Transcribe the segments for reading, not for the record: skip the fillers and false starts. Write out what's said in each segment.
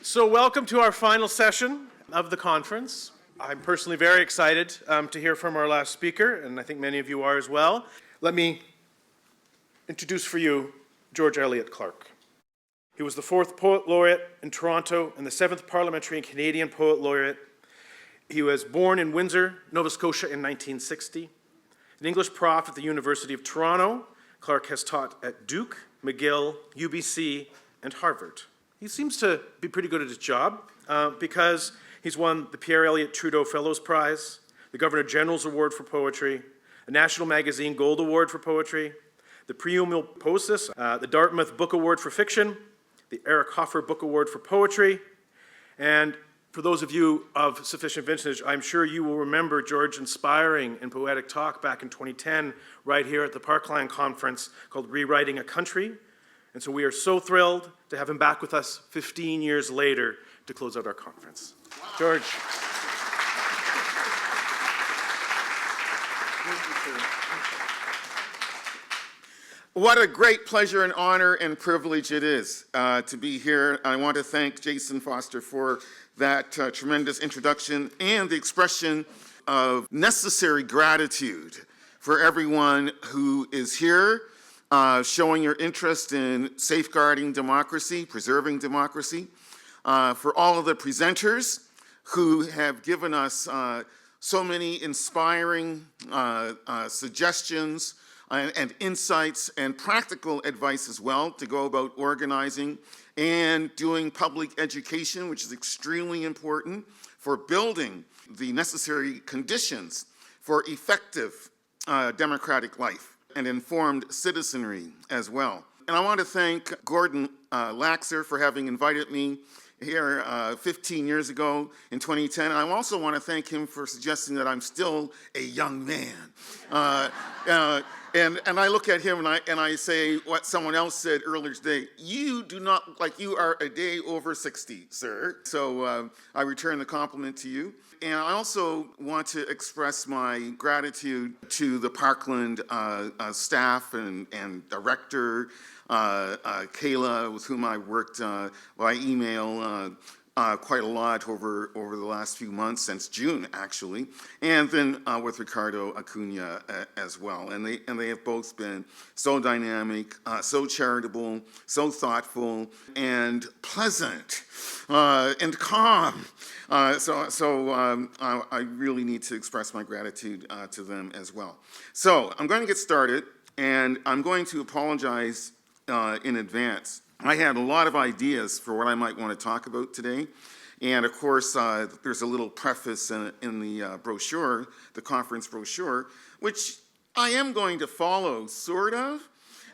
So welcome to our final session of the conference. I'm personally very excited to hear from our last speaker, and I think many of you are as well. Let me introduce for you George Elliott Clarke. He was the 4th Poet Laureate in Toronto and the 7th Parliamentary and Canadian Poet Laureate. He was born in Windsor, Nova Scotia in 1960. An English prof at the University of Toronto, Clarke has taught at Duke, McGill, UBC, and Harvard. He seems to be pretty good at his job because he's won the Pierre Elliott Trudeau Fellows Prize, the Governor General's Award for Poetry, a National Magazine Gold Award for Poetry, the Preumil Poesis, the Dartmouth Book Award for Fiction, the Eric Hoffer Book Award for Poetry, and for those of you of sufficient vintage, I'm sure you will remember George inspiring in poetic talk back in 2010 right here at the Parkland Conference called Rewriting a Country. And so we are so thrilled to have him back with us 15 years later to close out our conference. Wow. George. What a great pleasure and honor and privilege it is to be here. I want to thank Jason Foster for that tremendous introduction and the expression of necessary gratitude for everyone who is here, showing your interest in safeguarding democracy, preserving democracy, for all of the presenters who have given us so many inspiring suggestions and insights and practical advice as well to go about organizing and doing public education, which is extremely important for building the necessary conditions for effective democratic life and informed citizenry as well. And I want to thank Gordon Laxer for having invited me here 15 years ago in 2010. I also want to thank him for suggesting that I'm still a young man. And I look at him and I say what someone else said earlier today, you do not, like you are a day over 60, sir. So I return the compliment to you. And I also want to express my gratitude to the Parkland staff and director, Kayla, with whom I worked by email quite a lot over the last few months, since June actually, and then with Ricardo Acuna as well. And they have both been so dynamic, so charitable, so thoughtful, and pleasant, and calm. So I really need to express my gratitude to them as well. So I'm going to get started, and I'm going to apologize in advance. I had a lot of ideas for what I might want to talk about today. And of course, there's a little preface in the brochure, the conference brochure, which I am going to follow, sort of.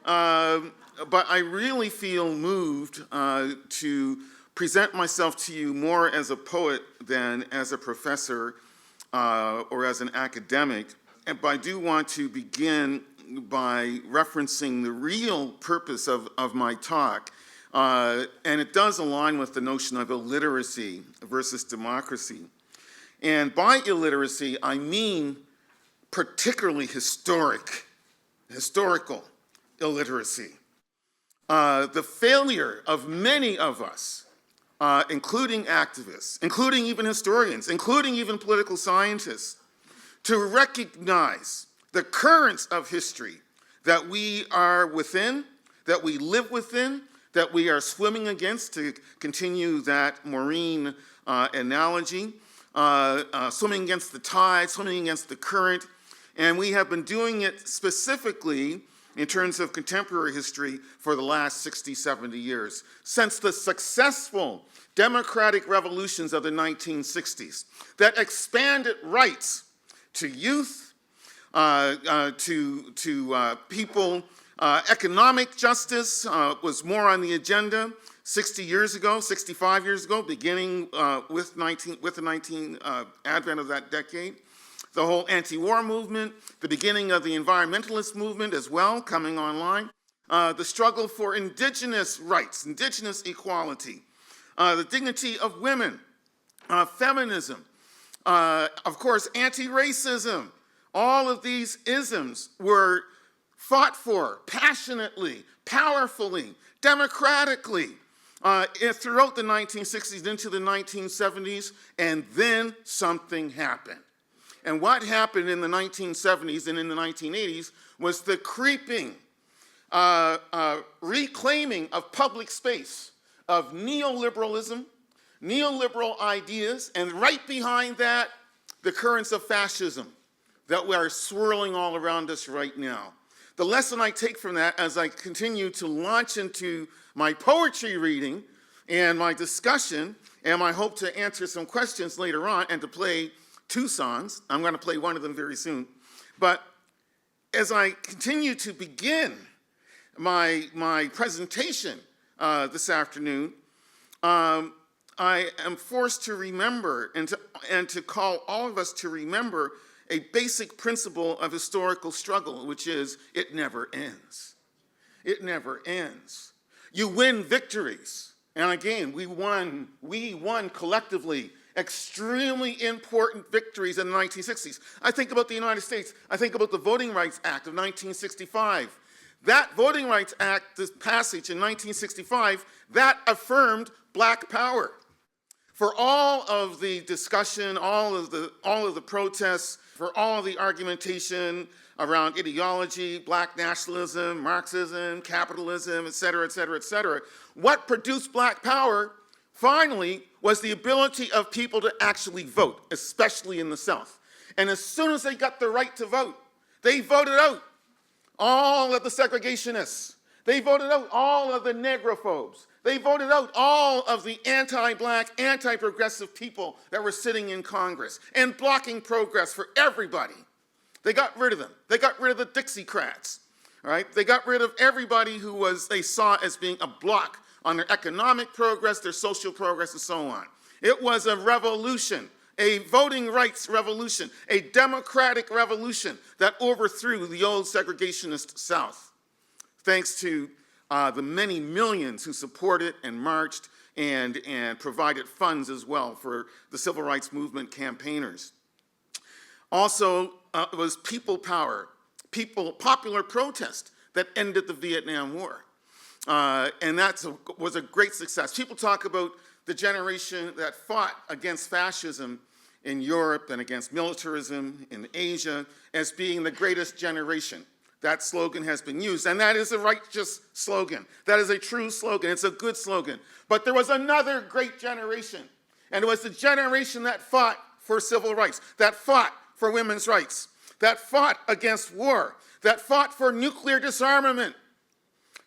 But I really feel moved to present myself to you more as a poet than as a professor or as an academic. But I do want to begin by referencing the real purpose of my talk. And it does align with the notion of illiteracy versus democracy. And by illiteracy, I mean particularly historical illiteracy. The failure of many of us, including activists, including even historians, including even political scientists, to recognize the currents of history that we are within, that we live within, that we are swimming against, to continue that Maureen analogy, swimming against the tide, swimming against the current. And we have been doing it specifically in terms of contemporary history for the last 60, 70 years, since the successful democratic revolutions of the 1960s that expanded rights to youth, to people. Economic justice was more on the agenda 60 years ago, 65 years ago, beginning with the advent of that decade. The whole anti-war movement, the beginning of the environmentalist movement as well, coming online. The struggle for indigenous rights, indigenous equality, the dignity of women, feminism, of course, anti-racism. All of these isms were fought for passionately, powerfully, democratically throughout the 1960s into the 1970s, and then something happened. And what happened in the 1970s and in the 1980s was the creeping reclaiming of public space, of neoliberalism, neoliberal ideas, and right behind that, the currents of fascism that are swirling all around us right now. The lesson I take from that as I continue to launch into my poetry reading and my discussion, and my hope to answer some questions later on and to play 2 songs. I'm going to play one of them very soon. But as I continue to begin my presentation this afternoon, I am forced to remember and to call all of us to remember a basic principle of historical struggle, which is it never ends. It never ends. You win victories. And again, we won collectively extremely important victories in the 1960s. I think about the United States. I think about the Voting Rights Act of 1965. That Voting Rights Act, this passage in 1965, that affirmed black power. For all of the discussion, all of the protests, for all of the argumentation around ideology, black nationalism, Marxism, capitalism, et cetera, et cetera, et cetera, what produced black power finally was the ability of people to actually vote, especially in the South. And as soon as they got the right to vote, they voted out all of the segregationists. They voted out all of the negrophobes. They voted out all of the anti-black, anti-progressive people that were sitting in Congress and blocking progress for everybody. They got rid of them. They got rid of the Dixiecrats, all right? They got rid of everybody who they saw as being a block on their economic progress, their social progress, and so on. It was a revolution, a voting rights revolution, a democratic revolution that overthrew the old segregationist South, thanks to the many millions who supported and marched and provided funds as well for the civil rights movement campaigners. Also, it was people power, popular protest that ended the Vietnam War. And that was a great success. People talk about the generation that fought against fascism in Europe and against militarism in Asia as being the greatest generation. That slogan has been used, and that is a righteous slogan. That is a true slogan. It's a good slogan. But there was another great generation, and it was the generation that fought for civil rights, that fought for women's rights, that fought against war, that fought for nuclear disarmament,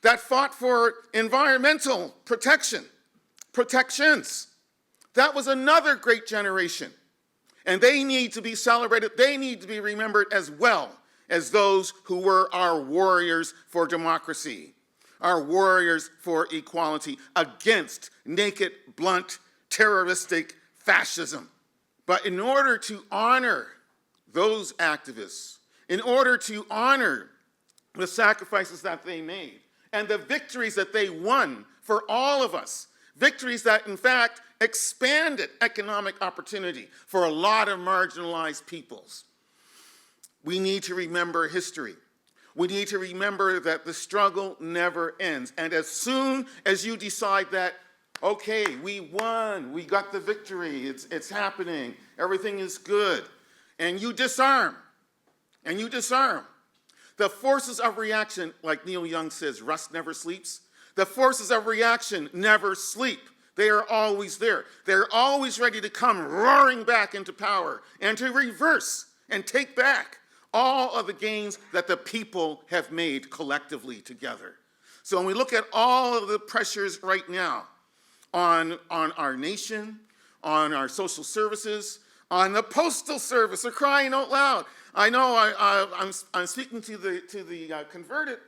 that fought for environmental protections. That was another great generation. And they need to be celebrated. They need to be remembered as well as those who were our warriors for democracy, our warriors for equality against naked, blunt, terroristic fascism. But in order to honor those activists, in order to honor the sacrifices that they made and the victories that they won for all of us, victories that, in fact, expanded economic opportunity for a lot of marginalized peoples. We need to remember history. We need to remember that the struggle never ends. And as soon as you decide that, okay, we won, we got the victory, it's happening, everything is good, and you disarm, the forces of reaction, like Neil Young says, rust never sleeps. The forces of reaction never sleep. They are always there. They're always ready to come roaring back into power and to reverse and take back all of the gains that the people have made collectively together. So when we look at all of the pressures right now on our nation, on our social services, on the postal service, they're crying out loud. I know I'm speaking to the converted,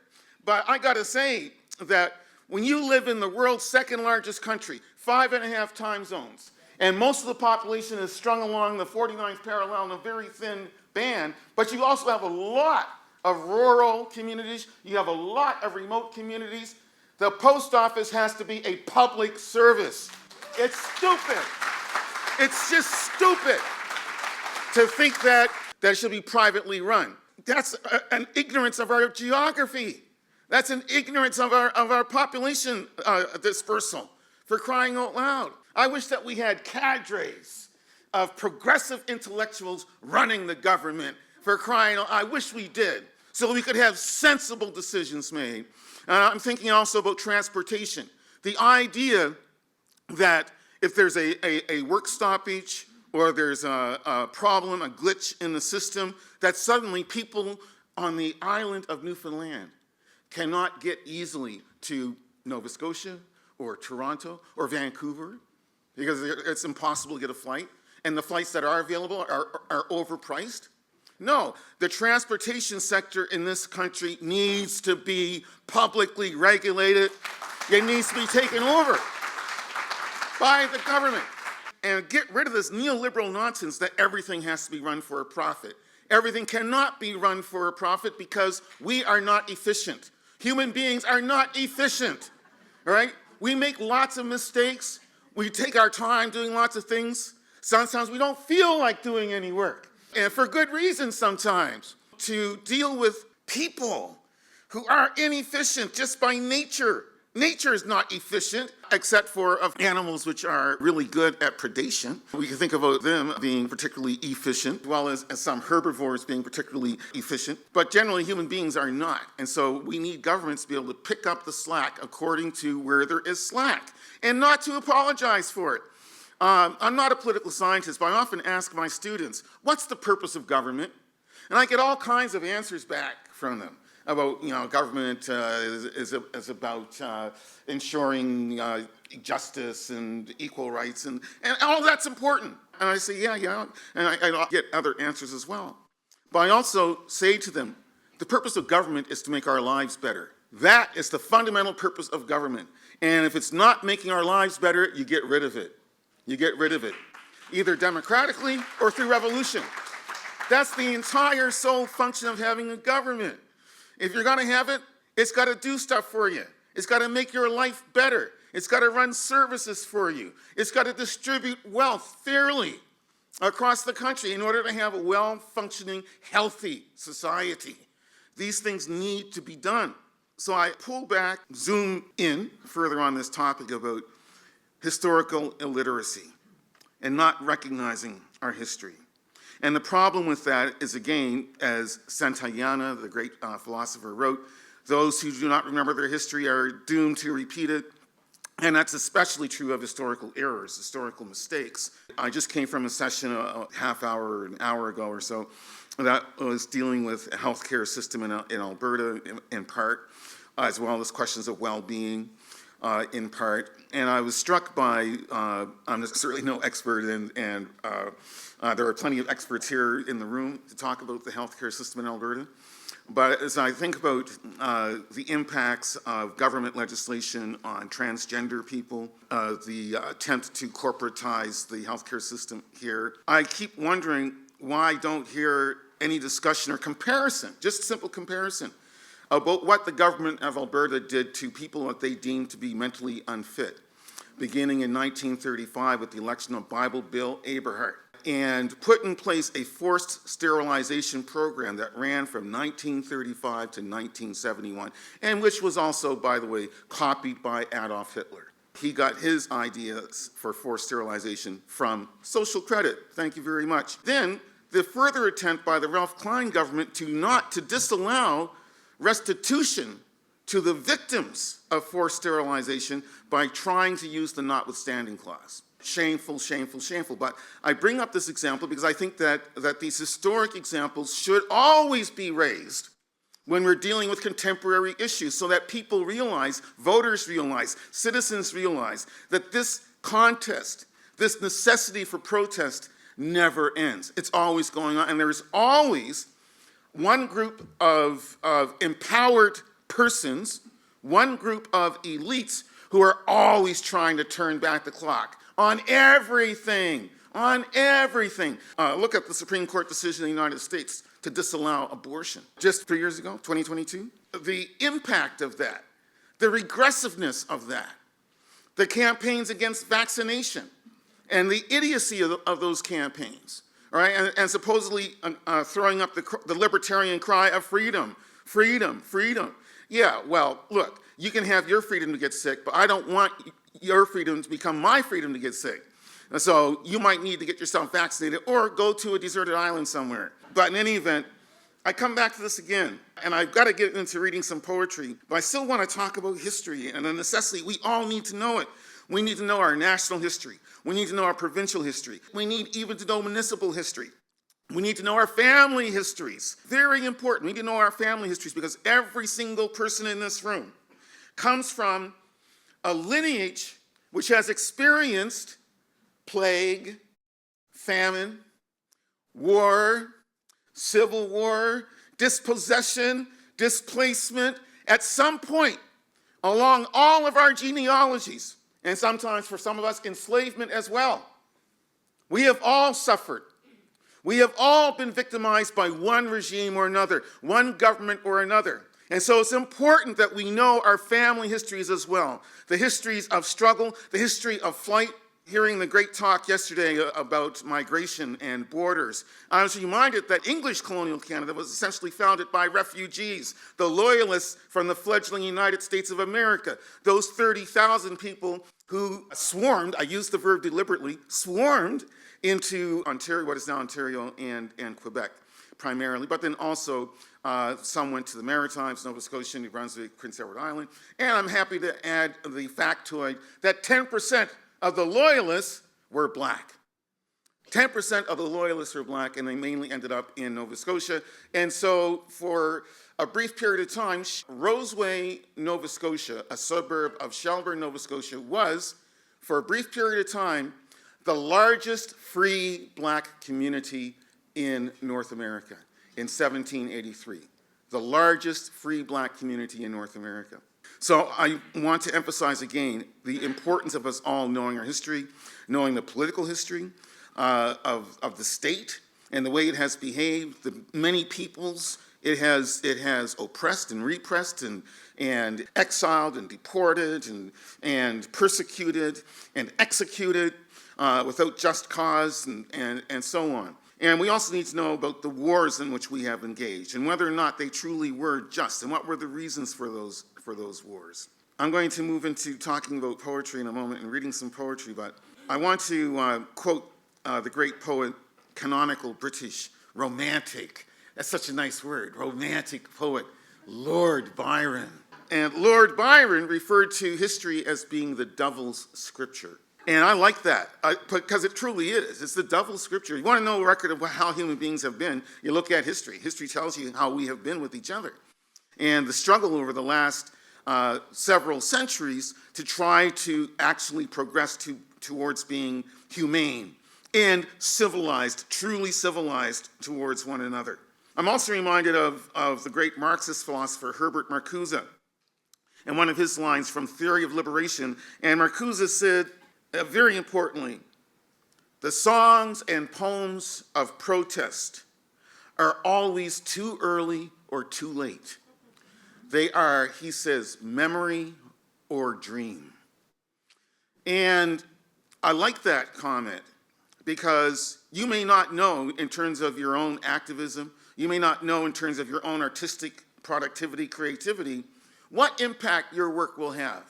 but I got to say that when you live in the world's second largest country, 5.5 time zones, and most of the population is strung along the 49th parallel in a very thin band, but you also have a lot of rural communities, you have a lot of remote communities, the post office has to be a public service. It's stupid. It's just stupid to think that it should be privately run. That's an ignorance of our geography. That's an ignorance of our population dispersal. for crying out loud. I wish that we had cadres of progressive intellectuals running the government, for crying out. I wish we did, so we could have sensible decisions made. I'm thinking also about transportation. The idea that if there's a work stoppage or there's a problem, a glitch in the system, that suddenly people on the island of Newfoundland cannot get easily to Nova Scotia or Toronto or Vancouver because it's impossible to get a flight, and the flights that are available are overpriced. No, the transportation sector in this country needs to be publicly regulated. It needs to be taken over by the government. And get rid of this neoliberal nonsense that everything has to be run for a profit. Everything cannot be run for a profit because we are not efficient. Human beings are not efficient, all right? We make lots of mistakes. We take our time doing lots of things. Sometimes we don't feel like doing any work. And for good reason sometimes, to deal with people who are inefficient just by nature. Nature is not efficient, except for of animals which are really good at predation. We can think about them being particularly efficient, as well as some herbivores being particularly efficient. But generally, human beings are not. And so we need governments to be able to pick up the slack according to where there is slack, and not to apologize for it. I'm not a political scientist, but I often ask my students, what's the purpose of government? And I get all kinds of answers back from them about, government is about ensuring justice and equal rights, and all of that's important. And I say, yeah, and I get other answers as well. But I also say to them, the purpose of government is to make our lives better. That is the fundamental purpose of government. And if it's not making our lives better, you get rid of it. You get rid of it, either democratically or through revolution. That's the entire sole function of having a government. If you're gonna have it, it's gotta do stuff for you. It's gotta make your life better. It's gotta run services for you. It's gotta distribute wealth fairly across the country in order to have a well-functioning, healthy society. These things need to be done. So I pull back, zoom in further on this topic about historical illiteracy and not recognizing our history. And the problem with that is, again, as Santayana, the great philosopher, wrote, those who do not remember their history are doomed to repeat it. And that's especially true of historical errors, historical mistakes. I just came from a session a half hour, an hour ago or so, that was dealing with a healthcare system in Alberta in part, as well as questions of well-being in part. And I was struck by, I'm certainly no expert, and there are plenty of experts here in the room to talk about the healthcare system in Alberta. But as I think about the impacts of government legislation on transgender people, the attempt to corporatize the healthcare system here, I keep wondering why I don't hear any discussion or comparison, just simple comparison, about what the government of Alberta did to people that they deemed to be mentally unfit, beginning in 1935 with the election of Bible Bill Aberhart, and put in place a forced sterilization program that ran from 1935 to 1971, and which was also, by the way, copied by Adolf Hitler. He got his ideas for forced sterilization from social credit. Thank you very much. Then, the further attempt by the Ralph Klein government to disallow restitution to the victims of forced sterilization by trying to use the notwithstanding clause. Shameful, shameful, shameful. But I bring up this example because I think that these historic examples should always be raised when we're dealing with contemporary issues, so that people realize, voters realize, citizens realize that this contest, this necessity for protest never ends. It's always going on, and there's always one group of empowered persons, one group of elites who are always trying to turn back the clock on everything, on everything. Look at the Supreme Court decision in the United States to disallow abortion just 3 years ago, 2022. The impact of that, the regressiveness of that, the campaigns against vaccination, and the idiocy of those campaigns, all right, and supposedly throwing up the libertarian cry of freedom, freedom, freedom. Yeah, well, look, you can have your freedom to get sick, but I don't want your freedom to become my freedom to get sick. And so you might need to get yourself vaccinated or go to a deserted island somewhere. But in any event, I come back to this again, and I've got to get into reading some poetry, but I still want to talk about history and the necessity. We all need to know it. We need to know our national history. We need to know our provincial history. We need even to know municipal history. We need to know our family histories. Very important. We need to know our family histories because every single person in this room comes from a lineage which has experienced plague, famine, war, civil war, dispossession, displacement, at some point along all of our genealogies, and sometimes for some of us, enslavement as well. We have all suffered. We have all been victimized by one regime or another, one government or another. And so it's important that we know our family histories as well. The histories of struggle, the history of flight. Hearing the great talk yesterday about migration and borders, I was reminded that English colonial Canada was essentially founded by refugees, the loyalists from the fledgling United States of America, those 30,000 people who swarmed, I use the verb deliberately, swarmed into Ontario, what is now Ontario and Quebec primarily, but then also some went to the Maritimes, Nova Scotia, New Brunswick, Prince Edward Island, and I'm happy to add the factoid that 10% of the loyalists were black. 10% of the loyalists were black, and they mainly ended up in Nova Scotia. And so for a brief period of time, Roseway, Nova Scotia, a suburb of Shelburne, Nova Scotia, was, for a brief period of time, the largest free black community in North America in 1783. The largest free black community in North America. So I want to emphasize again the importance of us all knowing our history, knowing the political history of the state and the way it has behaved, the many peoples it has oppressed and repressed and exiled and deported and persecuted and executed without just cause and so on. And we also need to know about the wars in which we have engaged and whether or not they truly were just and what were the reasons for those wars. I'm going to move into talking about poetry in a moment and reading some poetry, but I want to quote the great poet, canonical British romantic. That's such a nice word, romantic poet, Lord Byron. And Lord Byron referred to history as being the devil's scripture. And I like that, because it truly is. It's the devil's scripture. You want to know a record of how human beings have been, you look at history. History tells you how we have been with each other. And the struggle over the last several centuries to try to actually progress towards being humane and civilized, truly civilized towards one another. I'm also reminded of the great Marxist philosopher Herbert Marcuse and one of his lines from Theory of Liberation. And Marcuse said, very importantly, the songs and poems of protest are always too early or too late. They are, he says, memory or dream. And I like that comment because you may not know in terms of your own activism, you may not know in terms of your own artistic productivity, creativity, what impact your work will have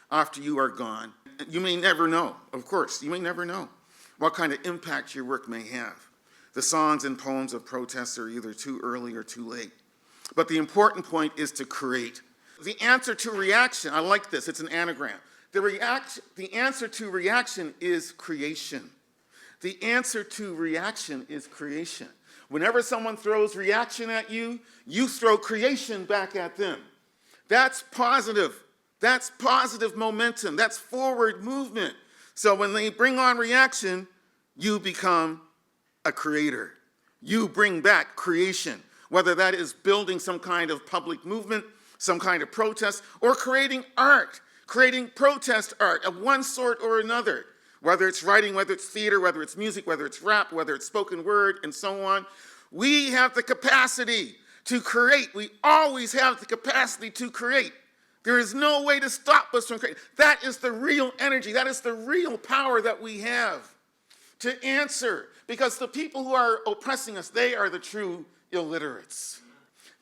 after you are gone. You may never know, of course, you may never know what kind of impact your work may have. The songs and poems of protest are either too early or too late. But the important point is to create. The answer to reaction, I like this, it's an anagram. The answer to reaction is creation. The answer to reaction is creation. Whenever someone throws reaction at you, you throw creation back at them. That's positive. That's positive momentum. That's forward movement. So when they bring on reaction, you become a creator. You bring back creation, whether that is building some kind of public movement, some kind of protest, or creating art, creating protest art of one sort or another, whether it's writing, whether it's theater, whether it's music, whether it's rap, whether it's spoken word, and so on. We have the capacity to create. We always have the capacity to create. There is no way to stop us from creating. That is the real energy. That is the real power that we have to answer. Because the people who are oppressing us, they are the true illiterates.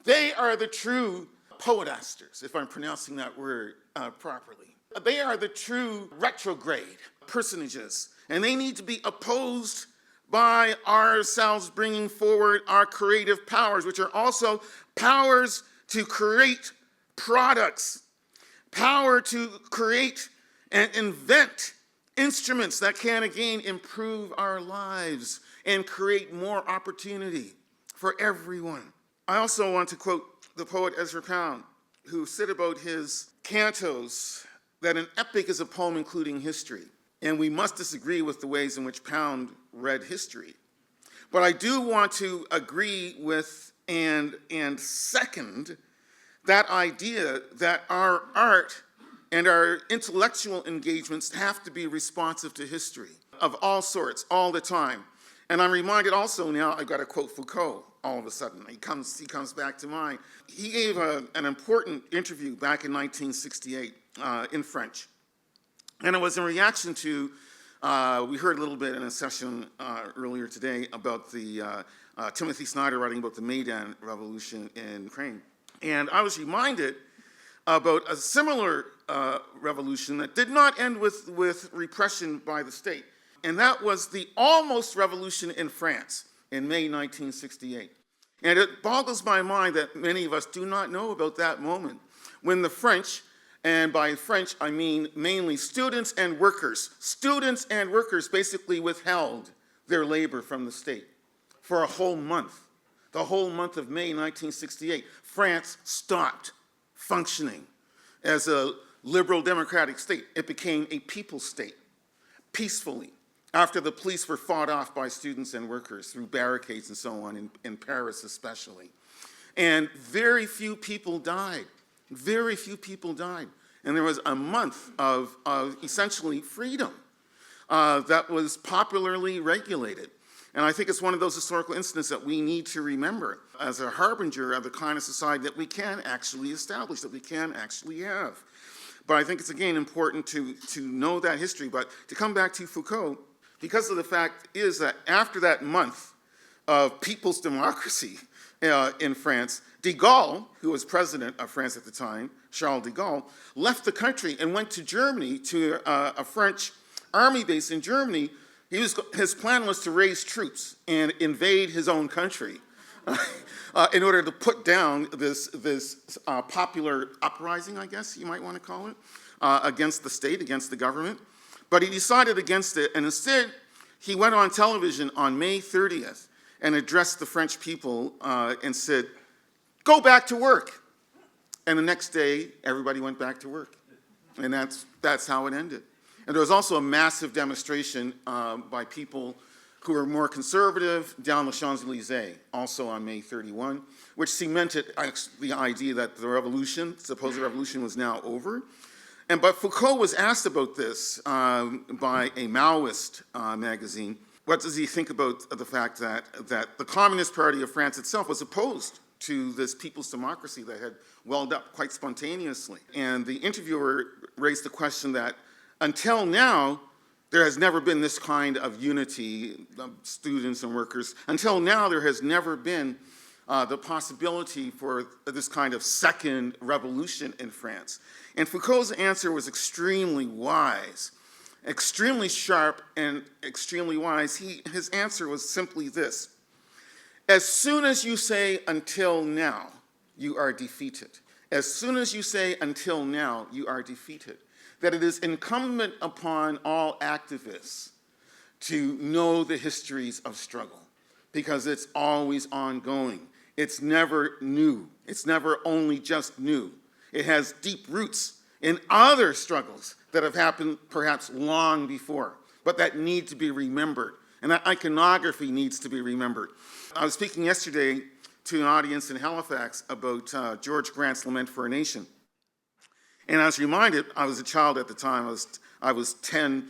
They are the true poetasters, if I'm pronouncing that word properly. They are the true retrograde personages, and they need to be opposed by ourselves bringing forward our creative powers, which are also powers to create products, power to create and invent instruments that can again improve our lives and create more opportunity for everyone. I also want to quote the poet Ezra Pound, who said about his cantos that an epic is a poem including history. And we must disagree with the ways in which Pound read history. But I do want to agree with and second that idea that our art and our intellectual engagements have to be responsive to history of all sorts, all the time. And I'm reminded also now, I've got to quote Foucault all of a sudden. He comes back to mind. He gave an important interview back in 1968 in French. And it was in reaction to, we heard a little bit in a session earlier today about the Timothy Snyder writing about the Maidan Revolution in Ukraine. And I was reminded about a similar revolution that did not end with repression by the state. And that was the almost revolution in France in May 1968. And it boggles my mind that many of us do not know about that moment when the French, and by French I mean mainly students and workers basically withheld their labor from the state for a whole month. The whole month of May 1968, France stopped functioning as a liberal democratic state. It became a people's state, peacefully, after the police were fought off by students and workers through barricades and so on, in Paris especially. And very few people died. Very few people died. And there was a month of essentially freedom that was popularly regulated. And I think it's one of those historical incidents that we need to remember as a harbinger of the kind of society that we can actually establish, that we can actually have. But I think it's, again, important to know that history. But to come back to Foucault, because of the fact is that after that month of people's democracy in France, de Gaulle, who was president of France at the time, Charles de Gaulle, left the country and went to Germany, to a French army base in Germany. His plan was to raise troops and invade his own country in order to put down this popular uprising, I guess you might want to call it, against the state, against the government. But he decided against it, and instead he went on television on May 30th and addressed the French people and said, "Go back to work." And the next day, everybody went back to work. And that's how it ended. And there was also a massive demonstration by people who were more conservative down the Champs-Élysées, also on May 31, which cemented the idea that the revolution, supposed revolution, was now over. But Foucault was asked about this by a Maoist magazine. What does he think about the fact that the Communist Party of France itself was opposed to this people's democracy that had welled up quite spontaneously? And the interviewer raised the question that until now, there has never been this kind of unity of students and workers. Until now, there has never been the possibility for this kind of second revolution in France. And Foucault's answer was extremely wise, extremely sharp and extremely wise. His answer was simply this: as soon as you say until now, you are defeated. As soon as you say until now, you are defeated. That it is incumbent upon all activists to know the histories of struggle, because it's always ongoing. It's never new. It's never only just new. It has deep roots in other struggles that have happened perhaps long before, but that need to be remembered. And that iconography needs to be remembered. I was speaking yesterday to an audience in Halifax about George Grant's Lament for a Nation. And I was reminded, I was a child at the time, I was 10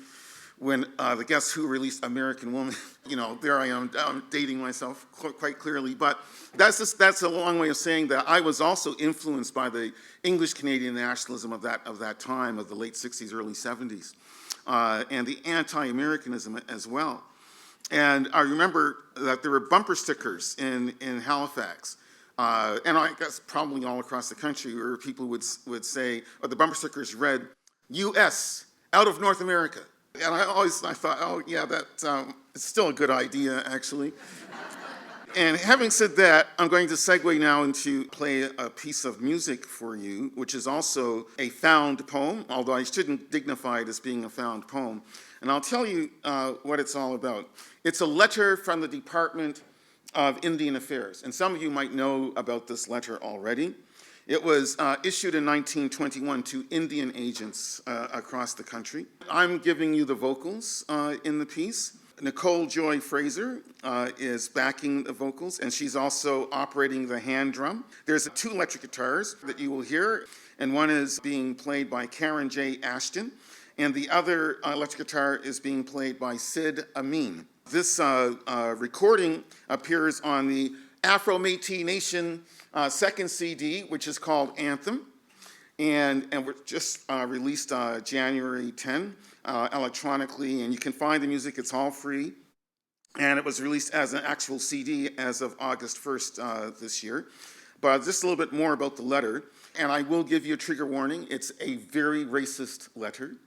when the Guess Who released American Woman. You know, there I am, I'm dating myself quite clearly. But that's a long way of saying that I was also influenced by the English-Canadian nationalism of that time, of the late 60s, early 70s, and the anti-Americanism as well. And I remember that there were bumper stickers in Halifax, and I guess probably all across the country, where people would say, or the bumper stickers read, U.S., out of North America. And I thought, oh yeah, it's still a good idea, actually. And having said that, I'm going to segue now into play a piece of music for you, which is also a found poem, although I shouldn't dignify it as being a found poem. And I'll tell you what it's all about. It's a letter from the Department of Indian Affairs. And some of you might know about this letter already. It was issued in 1921 to Indian agents across the country. I'm giving you the vocals in the piece. Nicole Joy Fraser is backing the vocals, and she's also operating the hand drum. There's 2 electric guitars that you will hear, and one is being played by Karen J. Ashton, and the other electric guitar is being played by Sid Amin. This recording appears on the Afro-Métis Nation second CD, which is called Anthem, and we're just released January 10 electronically, and you can find the music. It's all free, and it was released as an actual CD as of August 1st this year. But just a little bit more about the letter, and I will give you a trigger warning. It's a very racist letter,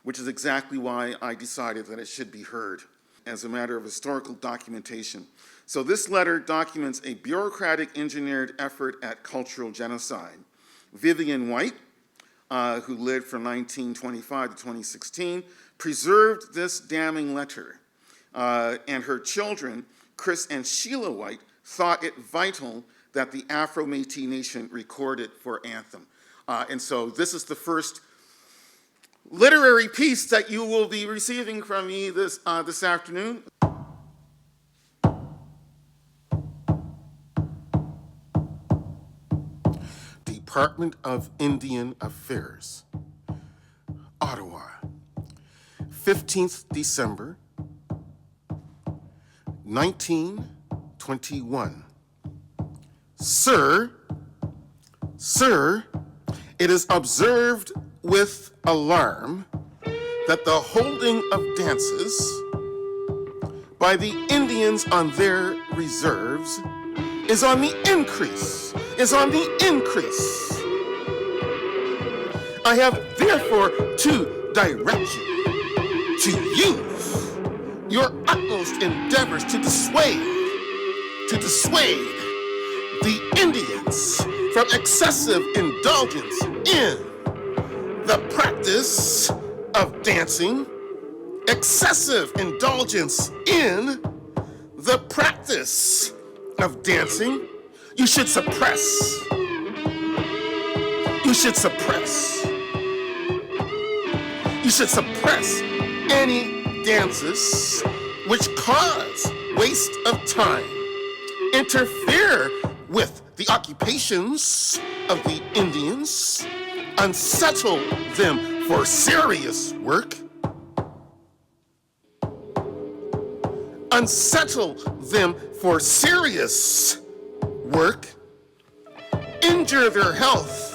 which is exactly why I decided that it should be heard as a matter of historical documentation. So this letter documents a bureaucratic engineered effort at cultural genocide. Vivian White, who lived from 1925 to 2016, preserved this damning letter. And her children, Chris and Sheila White, thought it vital that the Afro-Métis Nation record it for Anthem. And so this is the first literary piece that you will be receiving from me this afternoon. Department of Indian Affairs, Ottawa, 15th December, 1921. Sir, it is observed with alarm that the holding of dances by the Indians on their reserves is on the increase. I have therefore to direct you to use your utmost endeavors to dissuade the Indians from excessive indulgence in the practice of dancing, excessive indulgence in the practice of dancing. You should suppress any dances which cause waste of time, interfere with the occupations of the Indians, unsettle them for serious work, injure their health,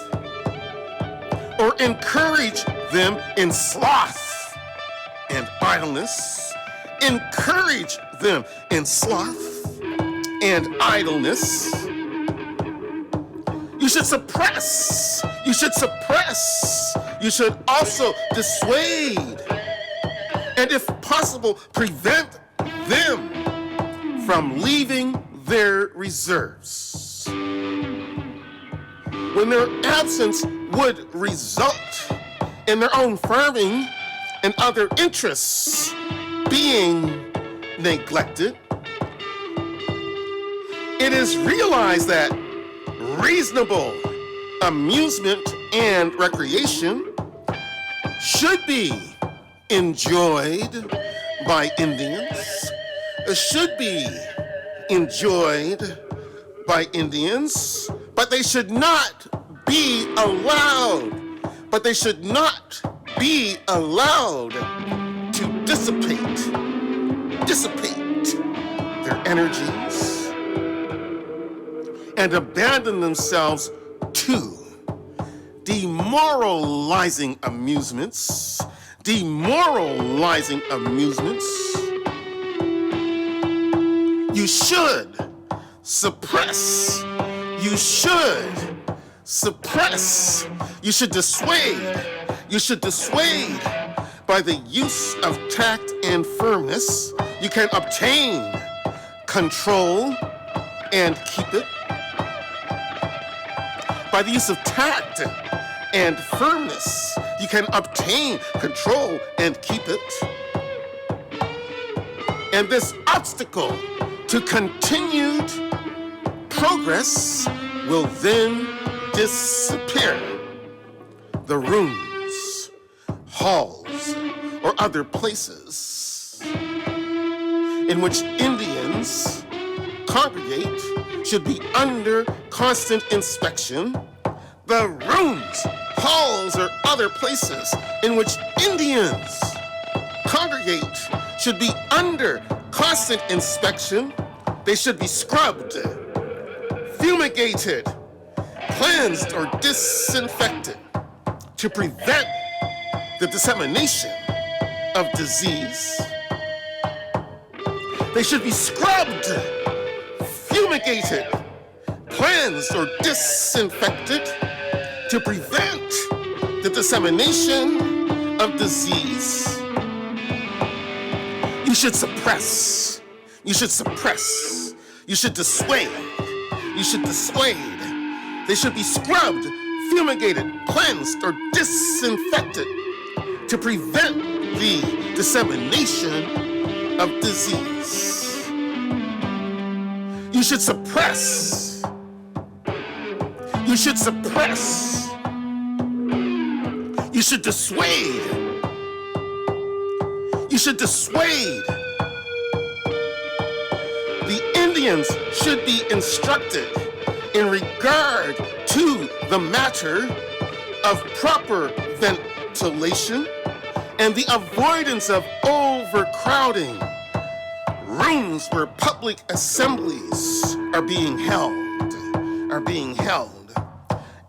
or encourage them in sloth and idleness, You should suppress. You should also dissuade, and if possible, prevent them from leaving their reserves, when their absence would result in their own farming and other interests being neglected. It is realized that reasonable amusement and recreation should be enjoyed by Indians, but they should not be allowed to dissipate their energies and abandon themselves to demoralizing amusements. You should suppress. You should dissuade. You should dissuade by the use of tact and firmness. You can obtain control and keep it. By the use of tact and firmness, you can obtain control and keep it. And this obstacle to continued progress will then disappear. The rooms, halls, or other places in which Indians congregate should be under constant inspection. The rooms, halls, or other places in which Indians congregate should be under constant inspection. They should be scrubbed, fumigated, cleansed, or disinfected to prevent the dissemination of disease. They should be scrubbed, fumigated, cleansed, or disinfected to prevent the dissemination of disease. You should suppress. You should suppress. You should dissuade. You should dissuade. They should be scrubbed, fumigated, cleansed, or disinfected to prevent the dissemination of disease. You should suppress. You should suppress. You should dissuade. You should dissuade. The Indians should be instructed in regard to the matter of proper ventilation and the avoidance of overcrowding rooms where public assemblies are being held,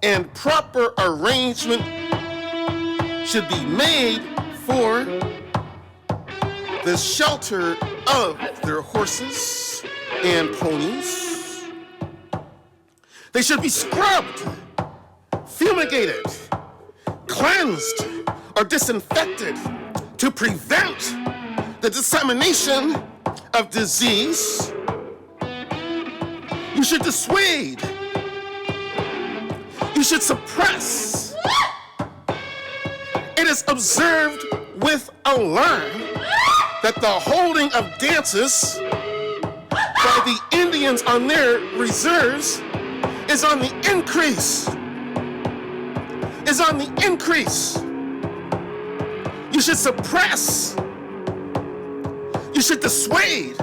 and proper arrangement should be made for the shelter of their horses and ponies. They should be scrubbed, fumigated, cleansed, or disinfected to prevent the dissemination of disease. You should dissuade. You should suppress. It is observed with alarm that the holding of dances by the Indians on their reserves is on the increase. Is on the increase. You should suppress. You should dissuade.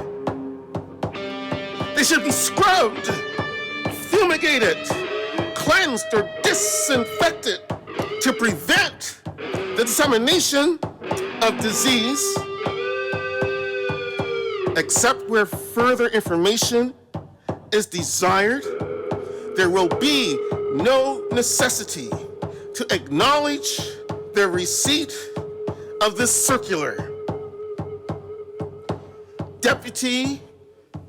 They should be scrubbed, fumigated, cleansed, or disinfected to prevent the dissemination of disease, except where further information is desired. There will be no necessity to acknowledge the receipt of this circular. Deputy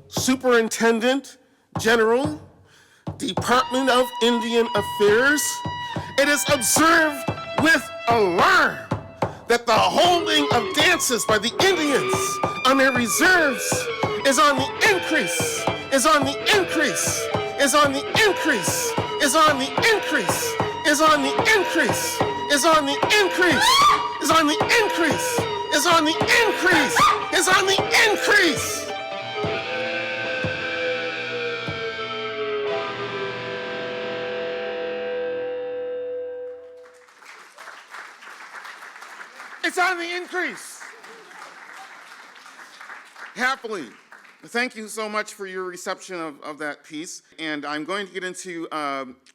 Superintendent General, Department of Indian Affairs, it is observed with alarm that the holding of dances by the Indians on their reserves is on the increase, is on the increase, is on the increase, is on the increase, is on the increase, is on the increase, is on the increase, is on the increase, is on the increase. It's on the increase. Happily. Thank you so much for your reception of that piece. And I'm going to get into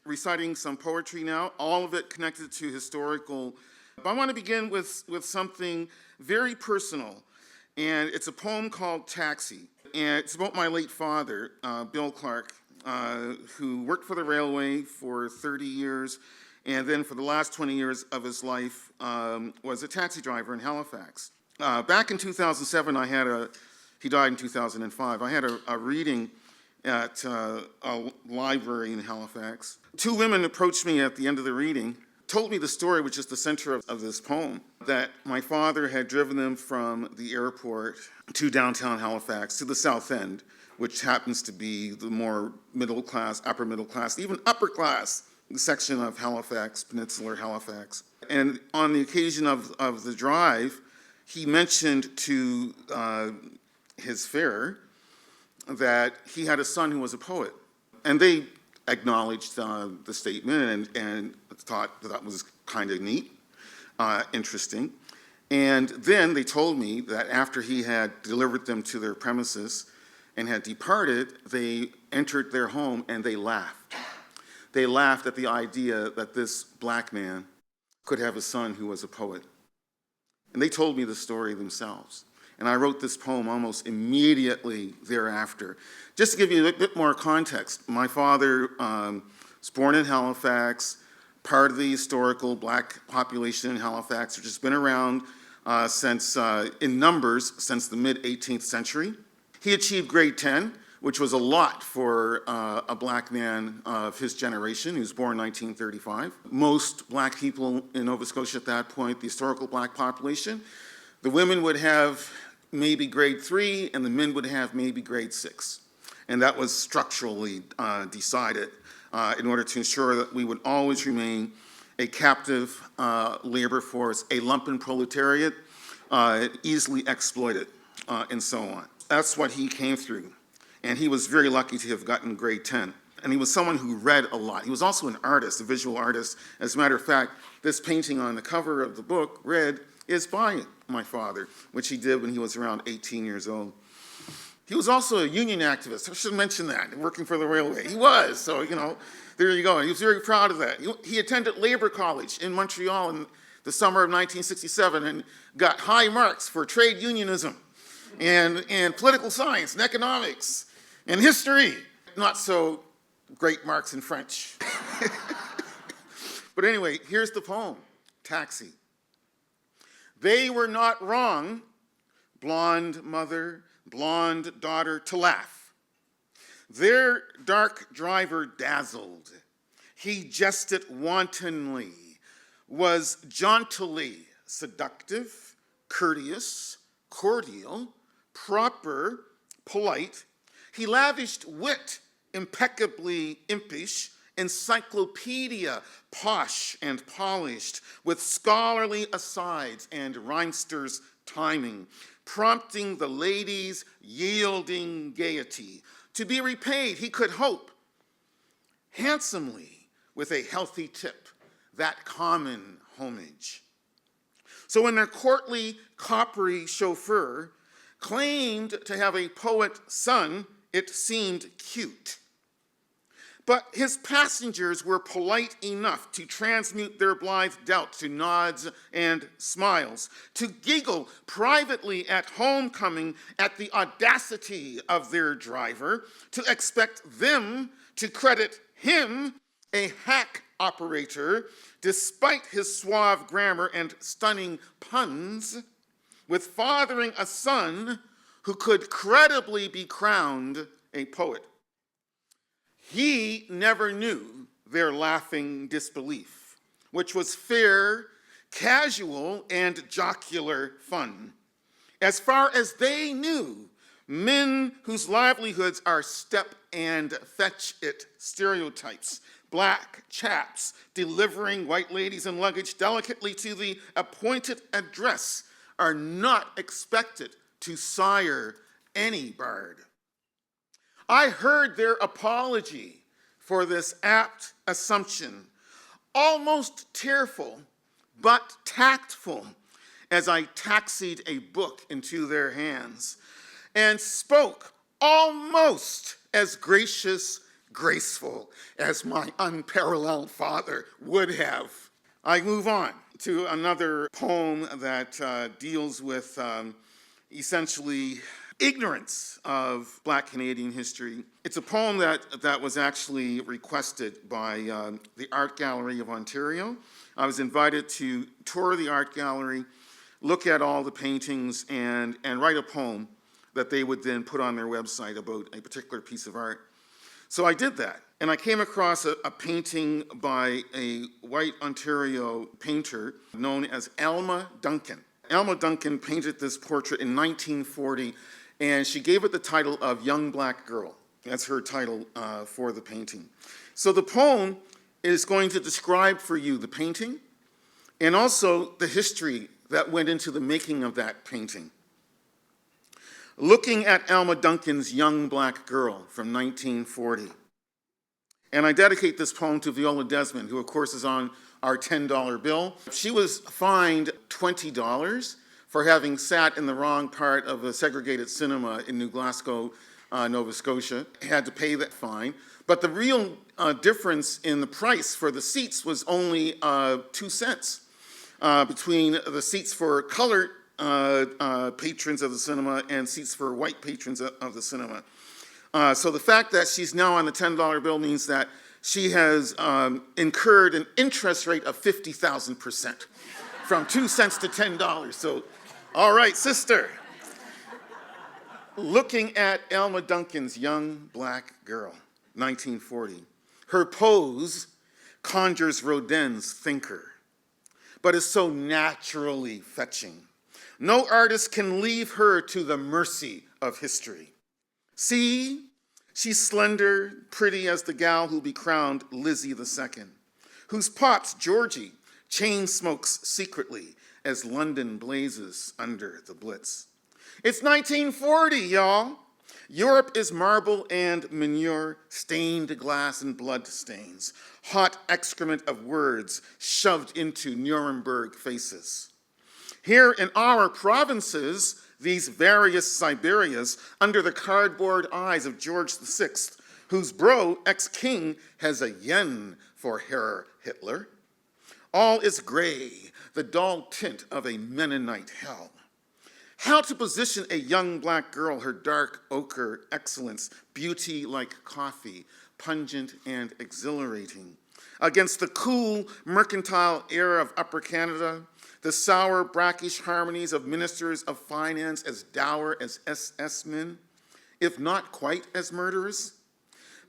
reciting some poetry now, all of it connected to historical. But I want to begin with something very personal. And it's a poem called Taxi. And it's about my late father, Bill Clarke, who worked for the railway for 30 years. And then for the last 20 years of his life was a taxi driver in Halifax. Back in 2007, he died in 2005. I had a reading at a library in Halifax. Two women approached me at the end of the reading told me the story, which is the center of this poem, that my father had driven them from the airport to downtown Halifax, to the South End, which happens to be the more middle class, upper middle class, even upper class section of Halifax, peninsular Halifax. And on the occasion of the drive, he mentioned to his fare that he had a son who was a poet. And they acknowledged the statement and thought that was kind of neat, interesting. And then they told me that after he had delivered them to their premises and had departed, they entered their home and they laughed. They laughed at the idea that this black man could have a son who was a poet. And they told me the story themselves. And I wrote this poem almost immediately thereafter. Just to give you a bit more context, my father was born in Halifax, part of the historical black population in Halifax, which has been around since, in numbers, since the mid-18th century. He achieved grade 10, which was a lot for a black man of his generation. He was born in 1935. Most black people in Nova Scotia at that point, the historical black population, the women would have maybe grade 3 and the men would have maybe grade 6. And that was structurally decided in order to ensure that we would always remain a captive labor force, a lumpen proletariat, easily exploited, and so on. That's what he came through. And he was very lucky to have gotten grade 10. And he was someone who read a lot. He was also an artist, a visual artist. As a matter of fact, this painting on the cover of the book, Red, is by my father, which he did when he was around 18 years old. He was also a union activist. I should mention that, working for the railway. He was, so, there you go. He was very proud of that. He attended Labour College in Montreal in the summer of 1967 and got high marks for trade unionism and political science and economics and history. Not so great marks in French. But anyway, here's the poem, Taxi. They were not wrong, blonde mother, blonde daughter, to laugh. Their dark driver dazzled. He jested wantonly, was jauntily seductive, courteous, cordial, proper, polite. He lavished wit, impeccably impish, encyclopedia, posh and polished, with scholarly asides and rhymester's timing, prompting the ladies' yielding gaiety. To be repaid, he could hope, handsomely, with a healthy tip, that common homage. So when their courtly, coppery chauffeur claimed to have a poet son, it seemed cute. But his passengers were polite enough to transmute their blithe doubt to nods and smiles, to giggle privately at homecoming at the audacity of their driver, to expect them to credit him, a hack operator, despite his suave grammar and stunning puns, with fathering a son who could credibly be crowned a poet. He never knew their laughing disbelief, which was fair, casual, and jocular fun. As far as they knew, men whose livelihoods are step and fetch it stereotypes, black chaps delivering white ladies and luggage delicately to the appointed address, are not expected to sire any bard. I heard their apology for this apt assumption, almost tearful but tactful, as I taxied a book into their hands and spoke almost as gracious, graceful as my unparalleled father would have. I move on to another poem that deals with essentially ignorance of Black Canadian history. It's a poem that was actually requested by the Art Gallery of Ontario. I was invited to tour the art gallery, look at all the paintings, and write a poem that they would then put on their website about a particular piece of art. So I did that, and I came across a painting by a white Ontario painter known as Alma Duncan. Alma Duncan painted this portrait in 1940, and she gave it the title of Young Black Girl. That's her title for the painting. So the poem is going to describe for you the painting and also the history that went into the making of that painting. Looking at Alma Duncan's Young Black Girl from 1940. And I dedicate this poem to Viola Desmond, who of course is on our $10 bill. She was fined $20 for having sat in the wrong part of a segregated cinema in New Glasgow, Nova Scotia. Had to pay that fine. But the real difference in the price for the seats was only 2 cents between the seats for colored patrons of the cinema and seats for white patrons of the cinema. So the fact that she's now on the $10 bill means that she has incurred an interest rate of 50,000% from 2 cents to $10. So, all right, sister. Looking at Alma Duncan's Young Black Girl, 1940. Her pose conjures Rodin's Thinker, but is so naturally fetching. No artist can leave her to the mercy of history. See, she's slender, pretty as the gal who'll be crowned Lizzie II, whose pops Georgie chain smokes secretly as London blazes under the Blitz. It's 1940, y'all. Europe is marble and manure, stained glass and blood stains, hot excrement of words shoved into Nuremberg faces. Here in our provinces, these various Siberias, under the cardboard eyes of George VI, whose bro, ex-king, has a yen for Herr Hitler. All is gray, the dull tint of a Mennonite hell. How to position a young black girl, her dark ochre excellence, beauty like coffee, pungent and exhilarating, against the cool, mercantile air of Upper Canada, the sour, brackish harmonies of ministers of finance as dour as SS men, if not quite as murderous.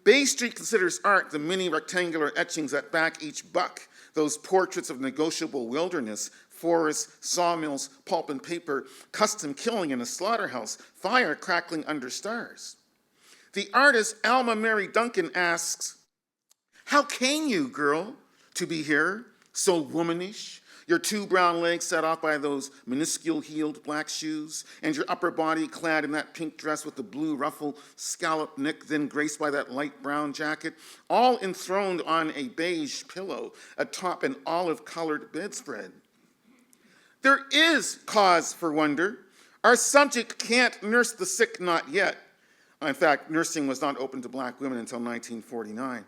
Bay Street considers art the many rectangular etchings that back each buck, those portraits of negotiable wilderness, forests, sawmills, pulp and paper, custom killing in a slaughterhouse, fire crackling under stars. The artist Alma Mary Duncan asks, how came you, girl, to be here, so womanish, your 2 brown legs set off by those minuscule-heeled black shoes, and your upper body clad in that pink dress with the blue ruffle, scalloped neck, then graced by that light brown jacket, all enthroned on a beige pillow atop an olive-colored bedspread. There is cause for wonder. Our subject can't nurse the sick, not yet. In fact, nursing was not open to black women until 1949.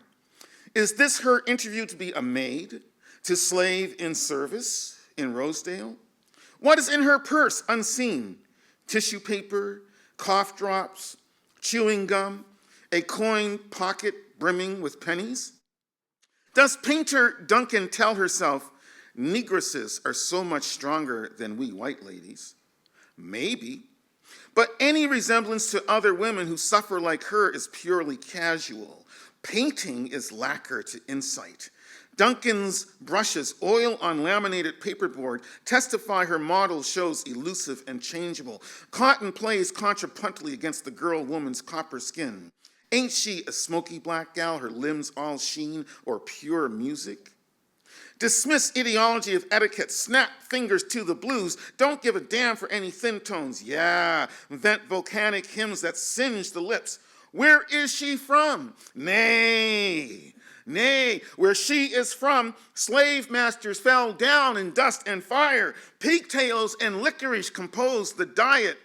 Is this her interview to be a maid? To slave in service in Rosedale? What is in her purse unseen? Tissue paper, cough drops, chewing gum, a coin pocket brimming with pennies? Does painter Duncan tell herself, negresses are so much stronger than we white ladies? Maybe. But any resemblance to other women who suffer like her is purely casual. Painting is lacquer to insight. Duncan's brushes, oil on laminated paperboard, testify her model shows elusive and changeable. Cotton plays contrapuntly against the girl-woman's copper skin. Ain't she a smoky black gal, her limbs all sheen or pure music? Dismiss ideology of etiquette, snap fingers to the blues, don't give a damn for any thin tones. Yeah, vent volcanic hymns that singe the lips. Where is she from? Nay, where she is from, slave masters fell down in dust and fire. Pigtails and licorice composed the diet.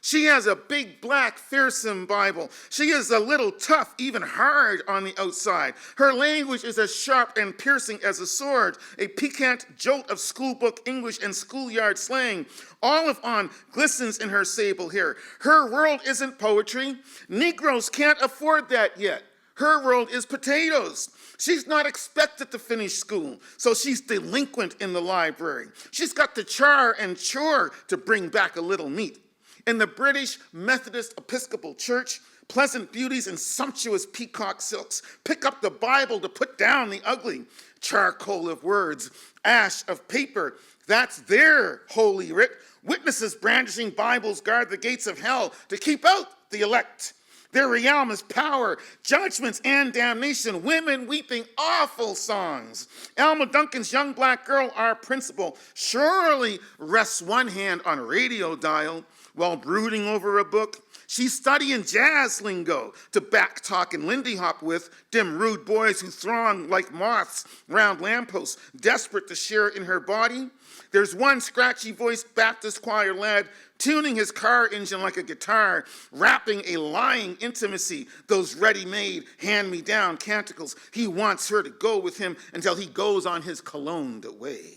She has a big, black, fearsome Bible. She is a little tough, even hard on the outside. Her language is as sharp and piercing as a sword, a piquant jolt of schoolbook English and schoolyard slang. Olive on glistens in her sable hair. Her world isn't poetry. Negroes can't afford that yet. Her world is potatoes. She's not expected to finish school, so she's delinquent in the library. She's got to char and chore to bring back a little meat. In the British Methodist Episcopal Church, pleasant beauties in sumptuous peacock silks. Pick up the Bible to put down the ugly. Charcoal of words, ash of paper, that's their holy writ. Witnesses brandishing Bibles guard the gates of hell to keep out the elect. Their realm is power, judgments, and damnation. Women weeping awful songs. Alma Duncan's young black girl, our principal, surely rests one hand on a radio dial while brooding over a book. She's studying jazz lingo to backtalk and Lindy hop with dim, rude boys who throng like moths round lampposts, desperate to share in her body. There's one scratchy-voiced Baptist choir lad tuning his car engine like a guitar, rapping a lying intimacy, those ready-made, hand-me-down canticles. He wants her to go with him until he goes on his cologned way.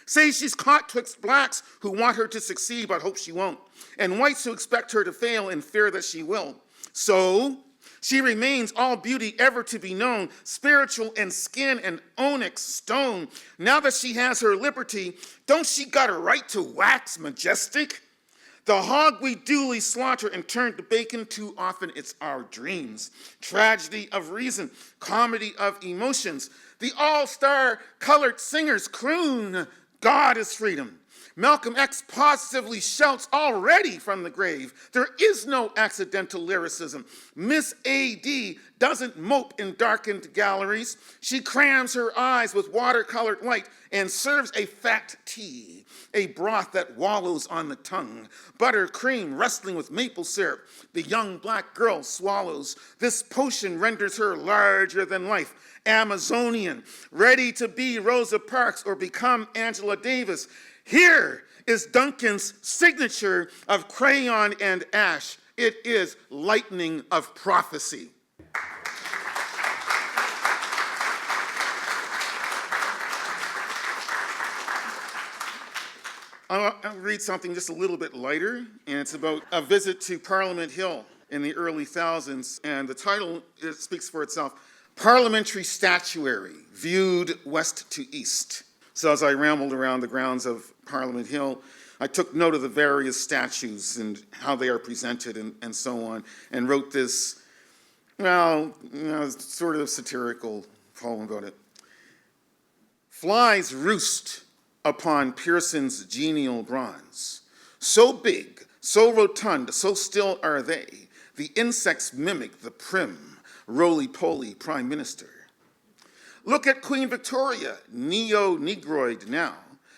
Say she's caught twixt blacks who want her to succeed but hope she won't, and whites who expect her to fail and fear that she will. So she remains all beauty ever to be known, spiritual and skin and onyx stone. Now that she has her liberty, don't she got a right to wax majestic? The hog we duly slaughter and turn to bacon, too often it's our dreams. Tragedy of reason, comedy of emotions. The all-star colored singers croon, God is freedom. Malcolm X positively shouts already from the grave, there is no accidental lyricism. Miss A.D. doesn't mope in darkened galleries. She crams her eyes with watercolored light and serves a fat tea, a broth that wallows on the tongue, buttercream wrestling with maple syrup. The young black girl swallows. This potion renders her larger than life, Amazonian, ready to be Rosa Parks or become Angela Davis. Here is Duncan's signature of crayon and ash. It is lightning of prophecy. I'll read something just a little bit lighter, and it's about a visit to Parliament Hill in the early thousands, and the title, it speaks for itself, Parliamentary Statuary, Viewed West to East. So as I rambled around the grounds of Parliament Hill, I took note of the various statues and how they are presented and so on, and wrote this, well, sort of satirical poem about it. Flies roost upon Pearson's genial bronze. So big, so rotund, so still are they. The insects mimic the prim, roly-poly prime minister. Look at Queen Victoria, neo-negroid now,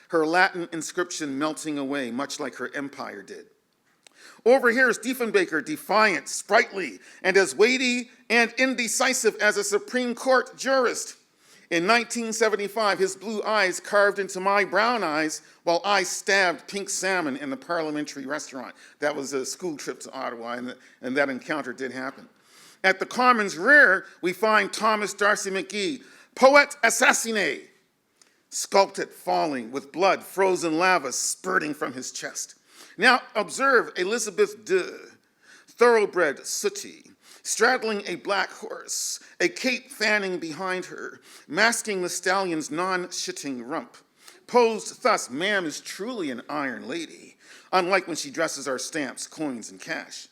her Latin inscription melting away, much like her empire did. Over here is Diefenbaker, defiant, sprightly, and as weighty and indecisive as a Supreme Court jurist. In 1975, his blue eyes carved into my brown eyes while I stabbed pink salmon in the Parliamentary restaurant. That was a school trip to Ottawa, and that encounter did happen. At the Commons rear, we find Thomas D'Arcy McGee, poet assassiné, sculpted falling with blood, frozen lava spurting from his chest. Now observe Elizabeth de, thoroughbred sooty, straddling a black horse, a cape fanning behind her, masking the stallion's non-shitting rump. Posed thus, ma'am is truly an iron lady, unlike when she dresses our stamps, coins, and cash.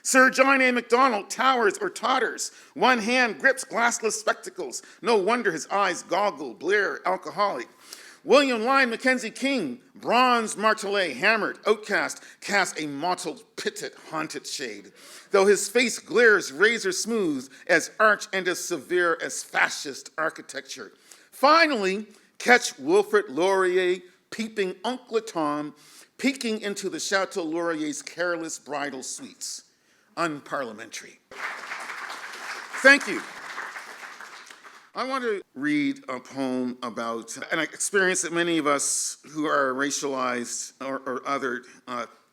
Sir John A. Macdonald towers or totters. One hand grips glassless spectacles. No wonder his eyes goggle, blare, alcoholic. William Lyon Mackenzie King, bronze martelet, hammered, outcast, casts a mottled, pitted, haunted shade. Though his face glares razor smooth, as arch and as severe as fascist architecture. Finally, catch Wilfrid Laurier peeping Uncle Tom, peeking into the Chateau Laurier's careless bridal suites. Unparliamentary. Thank you. I want to read a poem about an experience that many of us who are racialized or othered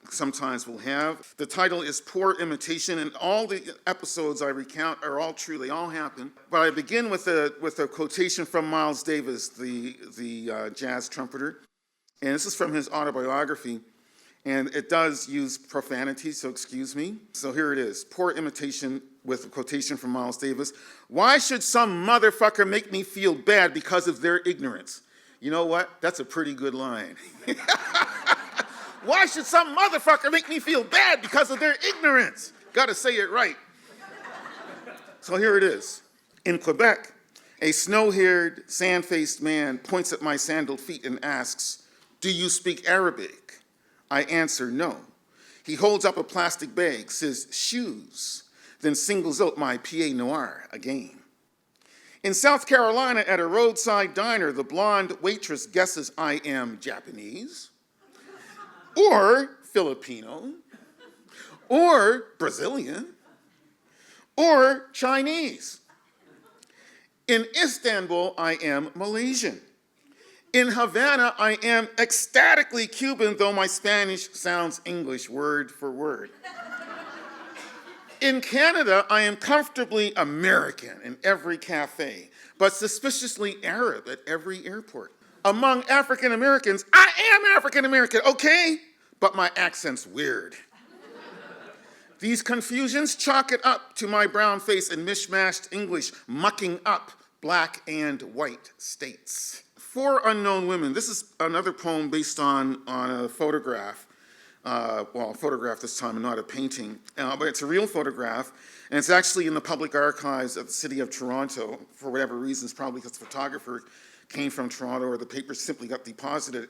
sometimes will have. The title is Poor Imitation, and all the episodes I recount are all true. They all happen. But I begin with a quotation from Miles Davis, the jazz trumpeter. And this is from his autobiography. And it does use profanity, so excuse me. So here it is, Poor Imitation with a quotation from Miles Davis. Why should some motherfucker make me feel bad because of their ignorance? You know what? That's a pretty good line. Why should some motherfucker make me feel bad because of their ignorance? Got to say it right. So here it is. In Quebec, a snow-haired, sand-faced man points at my sandaled feet and asks, "Do you speak Arabic?" I answer, no. He holds up a plastic bag, says, "Shoes," then singles out my Pied Noir again. In South Carolina, at a roadside diner, the blonde waitress guesses I am Japanese, or Filipino, or Brazilian, or Chinese. In Istanbul, I am Malaysian. In Havana, I am ecstatically Cuban, though my Spanish sounds English word for word. In Canada, I am comfortably American in every cafe, but suspiciously Arab at every airport. Among African Americans, I am African American, okay? But my accent's weird. These confusions chalk it up to my brown face and mishmashed English, mucking up black and white states. For Unknown Women, this is another poem based on a photograph. A photograph this time and not a painting, but it's a real photograph, and it's actually in the public archives of the city of Toronto, for whatever reasons, probably because the photographer came from Toronto or the paper simply got deposited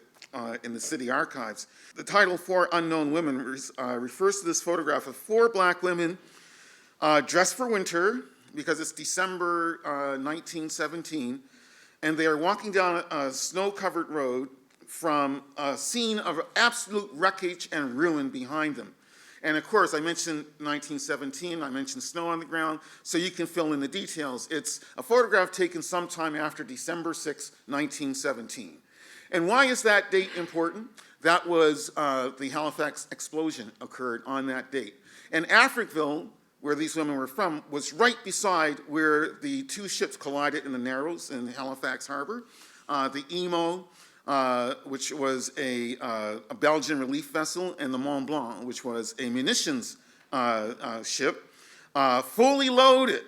in the city archives. The title, For Unknown Women, refers to this photograph of 4 black women dressed for winter, because it's December 1917, and they are walking down a snow-covered road from a scene of absolute wreckage and ruin behind them. And of course, I mentioned 1917, I mentioned snow on the ground, so you can fill in the details. It's a photograph taken sometime after December 6, 1917. And why is that date important? That was the Halifax explosion occurred on that date. And Africville, where these women were from, was right beside where the 2 ships collided in the Narrows in Halifax Harbor. The Emo, which was a Belgian relief vessel, and the Mont Blanc, which was a munitions ship, fully loaded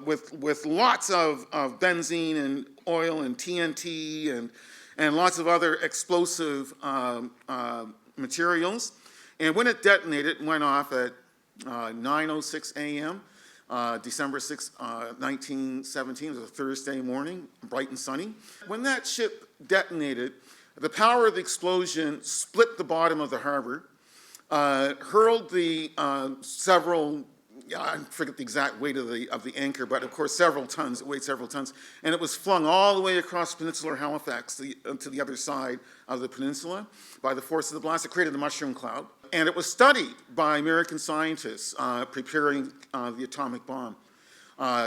with lots of benzene and oil and TNT and lots of other explosive materials. And when it detonated, it went off at 9:06 a.m., December 6, 1917, it was a Thursday morning, bright and sunny. When that ship detonated, the power of the explosion split the bottom of the harbor, hurled the several, I forget the exact weight of the anchor, but of course several tons, it weighed several tons, and it was flung all the way across peninsular Halifax to the other side of the peninsula by the force of the blast. It created the mushroom cloud. And it was studied by American scientists preparing the atomic bomb.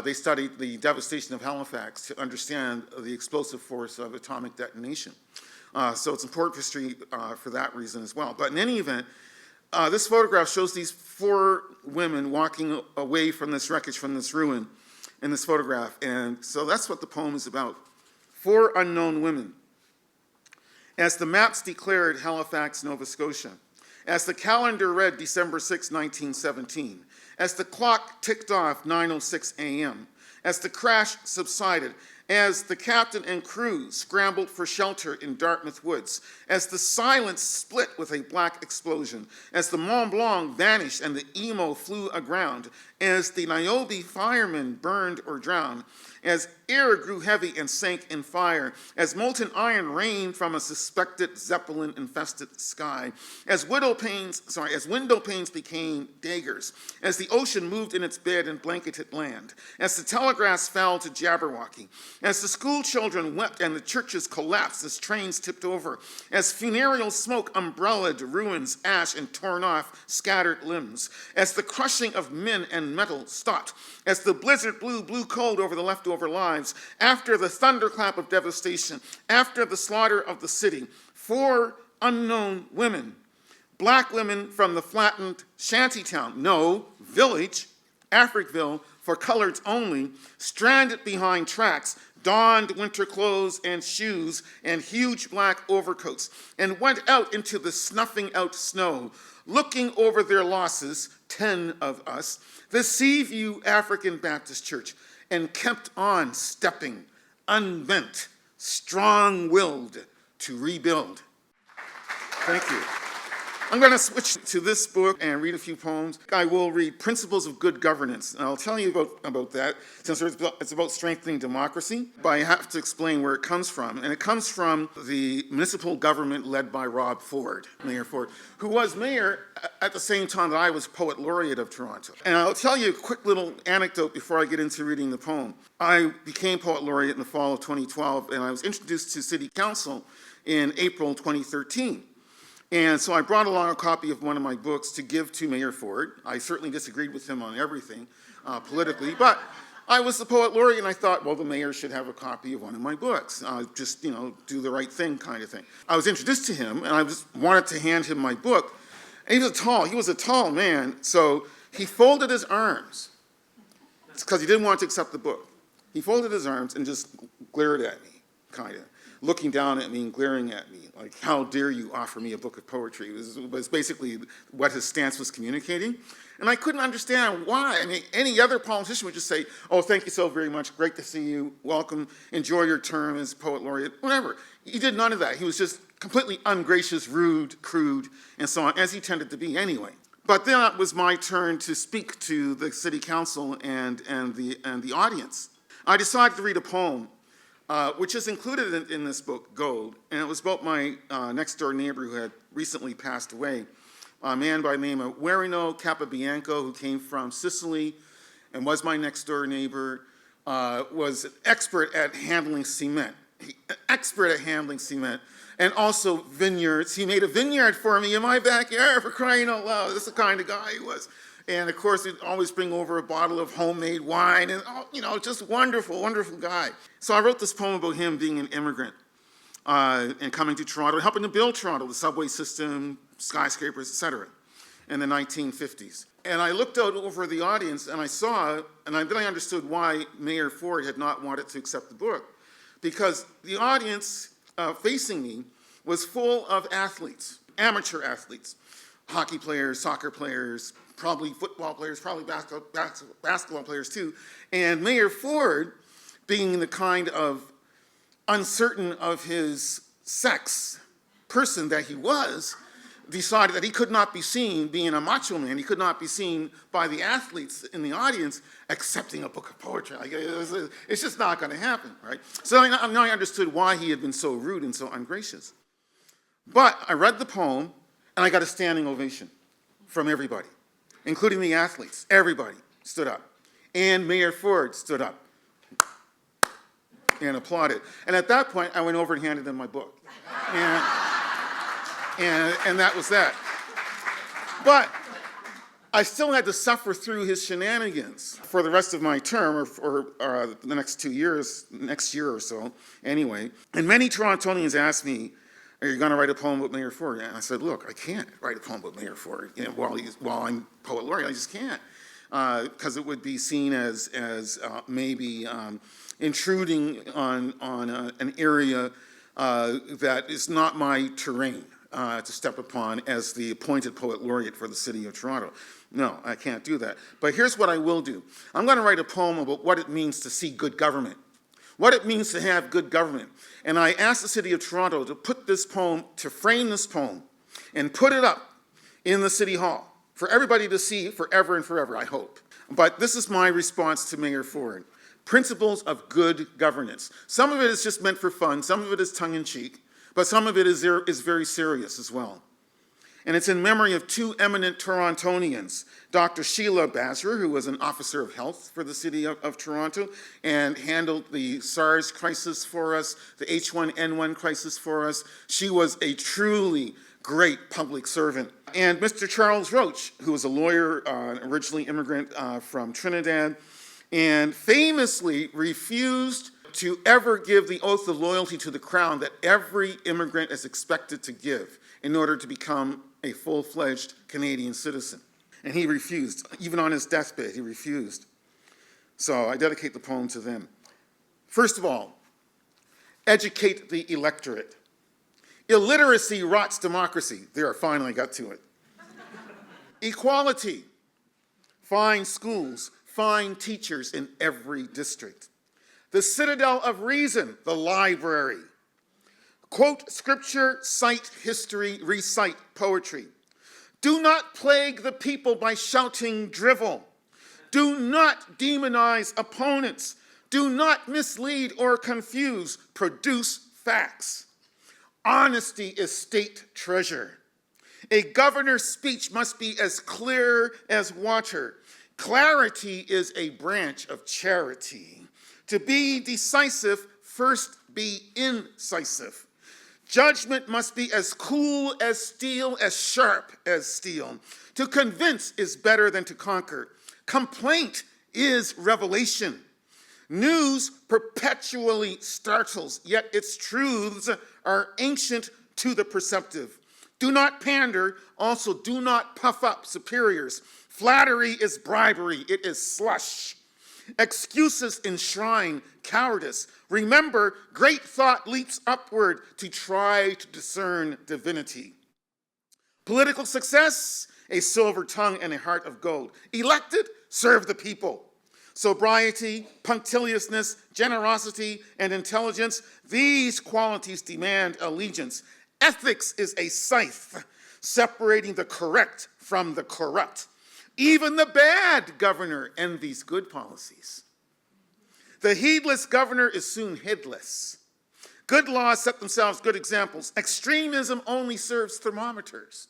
They studied the devastation of Halifax to understand the explosive force of atomic detonation. So it's important history for that reason as well. But in any event, this photograph shows these 4 women walking away from this wreckage, from this ruin in this photograph. And so that's what the poem is about. 4 Unknown Women. As the maps declared Halifax, Nova Scotia, as the calendar read December 6, 1917, as the clock ticked off 9:06 a.m., as the crash subsided, as the captain and crew scrambled for shelter in Dartmouth woods, as the silence split with a black explosion, as the Mont Blanc vanished and the Emo flew aground, as the Niobe firemen burned or drowned, as air grew heavy and sank in fire, as molten iron rained from a suspected Zeppelin-infested sky, as window panes became daggers, as the ocean moved in its bed and blanketed land, as the telegraphs fell to Jabberwocky, as the school children wept and the churches collapsed as trains tipped over, as funereal smoke umbrellaed ruins, ash, and torn off scattered limbs, as the crushing of men and metal stopped, as the blizzard blew cold over the leftover lives, after the thunderclap of devastation, after the slaughter of the city, 4 unknown women, black women from the flattened shantytown, no, village, Africville, for coloreds only, stranded behind tracks, donned winter clothes and shoes and huge black overcoats, and went out into the snuffing out snow, looking over their losses, 10 of us, the Seaview African Baptist Church, and kept on stepping, unbent, strong-willed to rebuild. Thank you. I'm going to switch to this book and read a few poems. I will read Principles of Good Governance. And I'll tell you about that, since it's about strengthening democracy, but I have to explain where it comes from. And it comes from the municipal government led by Rob Ford, Mayor Ford, who was mayor at the same time that I was Poet Laureate of Toronto. And I'll tell you a quick little anecdote before I get into reading the poem. I became Poet Laureate in the fall of 2012, and I was introduced to City Council in April 2013. And so I brought along a copy of one of my books to give to Mayor Ford. I certainly disagreed with him on everything politically, but I was the Poet Laureate, and I thought, well, the mayor should have a copy of one of my books. Just, do the right thing kind of thing. I was introduced to him, and I just wanted to hand him my book. And he was a tall man, so he folded his arms. It's because he didn't want to accept the book. He folded his arms and just glared at me, kind of, looking down at me and glaring at me, like, how dare you offer me a book of poetry? It was basically what his stance was communicating. And I couldn't understand why. I mean, any other politician would just say, oh, thank you so very much, great to see you, welcome, enjoy your term as Poet Laureate, whatever. He did none of that. He was just completely ungracious, rude, crude, and so on, as he tended to be anyway. But then it was my turn to speak to the city council and the audience. I decided to read a poem which is included in this book, Gold, and it was about my next-door neighbor who had recently passed away, a man by the name of Guerino Capobianco, who came from Sicily and was my next-door neighbor, was an expert at handling cement, and also vineyards. He made a vineyard for me in my backyard, for crying out loud. That's the kind of guy he was. And of course, he'd always bring over a bottle of homemade wine, and just wonderful, wonderful guy. So I wrote this poem about him being an immigrant and coming to Toronto, helping to build Toronto, the subway system, skyscrapers, etc., in the 1950s. And I looked out over the audience, and I saw, and then I understood why Mayor Ford had not wanted to accept the book, because the audience facing me was full of athletes, amateur athletes, hockey players, soccer players, probably football players, probably basketball players too. And Mayor Ford, being the kind of uncertain of his sex person that he was, decided that he could not be seen, being a macho man, he could not be seen by the athletes in the audience accepting a book of poetry. It's just not going to happen, right? So now I understood why he had been so rude and so ungracious. But I read the poem, and I got a standing ovation from everybody, including the athletes. Everybody stood up. And Mayor Ford stood up and applauded. And at that point, I went over and handed him my book. And that was that. But I still had to suffer through his shenanigans for the rest of my term, or the next 2 years, next year or so, anyway. And many Torontonians asked me, are you going to write a poem about Mayor Ford? And I said, look, I can't write a poem about Mayor Ford while I'm Poet Laureate. I just can't, because it would be seen as maybe intruding on an area that is not my terrain to step upon as the appointed Poet Laureate for the city of Toronto. No, I can't do that. But here's what I will do. I'm going to write a poem about what it means to see good government, what it means to have good government. And I asked the city of Toronto to put this poem, to frame this poem, and put it up in the city hall for everybody to see forever and forever, I hope. But this is my response to Mayor Ford. Principles of good governance. Some of it is just meant for fun, some of it is tongue-in-cheek, but some of it is very serious as well. And it's in memory of two eminent Torontonians, Dr. Sheila Basra, who was an officer of health for the city of Toronto and handled the SARS crisis for us, the H1N1 crisis for us. She was a truly great public servant. And Mr. Charles Roach, who was a lawyer, originally immigrant from Trinidad, and famously refused to ever give the oath of loyalty to the crown that every immigrant is expected to give in order to become a full-fledged Canadian citizen. And he refused. Even on his deathbed, he refused. So I dedicate the poem to them. First of all, educate the electorate. Illiteracy rots democracy. There, I finally got to it. Equality. Find schools, find teachers in every district. The citadel of reason, the library. Quote scripture, cite history, recite poetry. Do not plague the people by shouting drivel. Do not demonize opponents. Do not mislead or confuse. Produce facts. Honesty is state treasure. A governor's speech must be as clear as water. Clarity is a branch of charity. To be decisive, first be incisive. Judgment must be as cool as steel, as sharp as steel. To convince is better than to conquer. Complaint is revelation. News perpetually startles, yet its truths are ancient to the perceptive. Do not pander, also do not puff up superiors. Flattery is bribery, it is slush. Excuses enshrine cowardice. Remember, great thought leaps upward to try to discern divinity. Political success, a silver tongue and a heart of gold. Elected, serve the people. Sobriety, punctiliousness, generosity, and intelligence, these qualities demand allegiance. Ethics is a scythe, separating the correct from the corrupt. Even the bad governor envies good policies. The heedless governor is soon headless. Good laws set themselves good examples. Extremism only serves thermometers.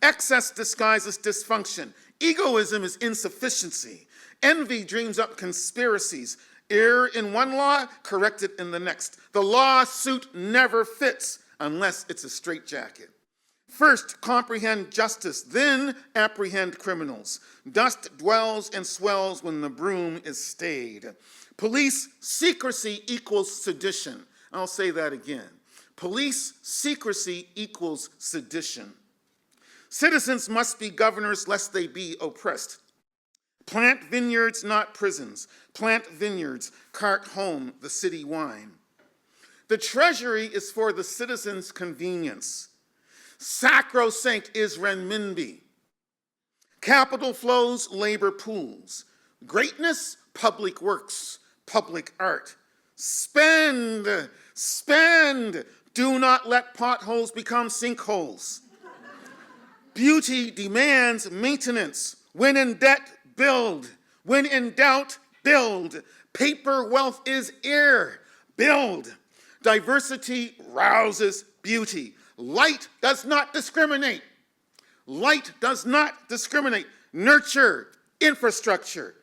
Excess disguises dysfunction. Egoism is insufficiency. Envy dreams up conspiracies. Error in one law, corrected in the next. The lawsuit never fits unless it's a straitjacket. First, comprehend justice, then apprehend criminals. Dust dwells and swells when the broom is stayed. Police secrecy equals sedition. I'll say that again. Police secrecy equals sedition. Citizens must be governors lest they be oppressed. Plant vineyards, not prisons. Plant vineyards, cart home the city wine. The treasury is for the citizens' convenience. Sacrosanct is renminbi. Capital flows, labor pools. Greatness, public works, public art. Spend, spend. Do not let potholes become sinkholes. Beauty demands maintenance. When in debt, build. When in doubt, build. Paper wealth is air. Build. Diversity rouses beauty. Light does not discriminate. Light does not discriminate. Nurture, infrastructure,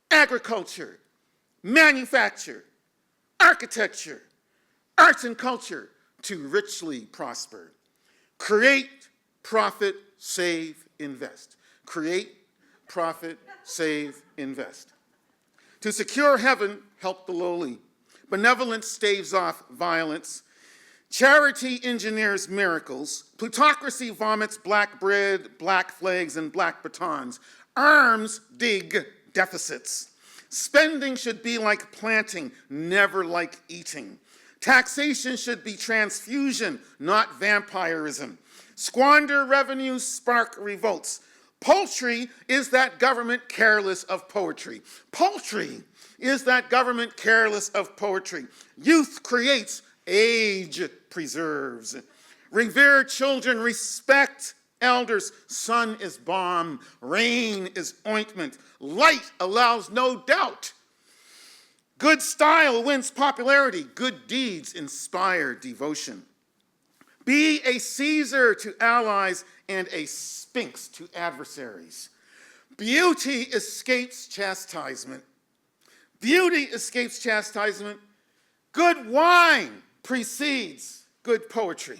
agriculture, manufacture, architecture, arts and culture to richly prosper. Create, profit, save, invest. Create, profit, save, invest. To secure heaven, help the lowly. Benevolence staves off violence. Charity engineers miracles. Plutocracy vomits black bread, black flags, and black batons. Arms dig deficits. Spending should be like planting, never like eating. Taxation should be transfusion, not vampirism. Squander revenues, spark revolts. Poultry is that government careless of poetry. Poultry is that government careless of poetry. Youth creates, age preserves. Revere children, respect elders. Sun is balm, rain is ointment. Light allows no doubt. Good style wins popularity. Good deeds inspire devotion. Be a Caesar to allies and a Sphinx to adversaries. Beauty escapes chastisement. Beauty escapes chastisement. Good wine precedes good poetry.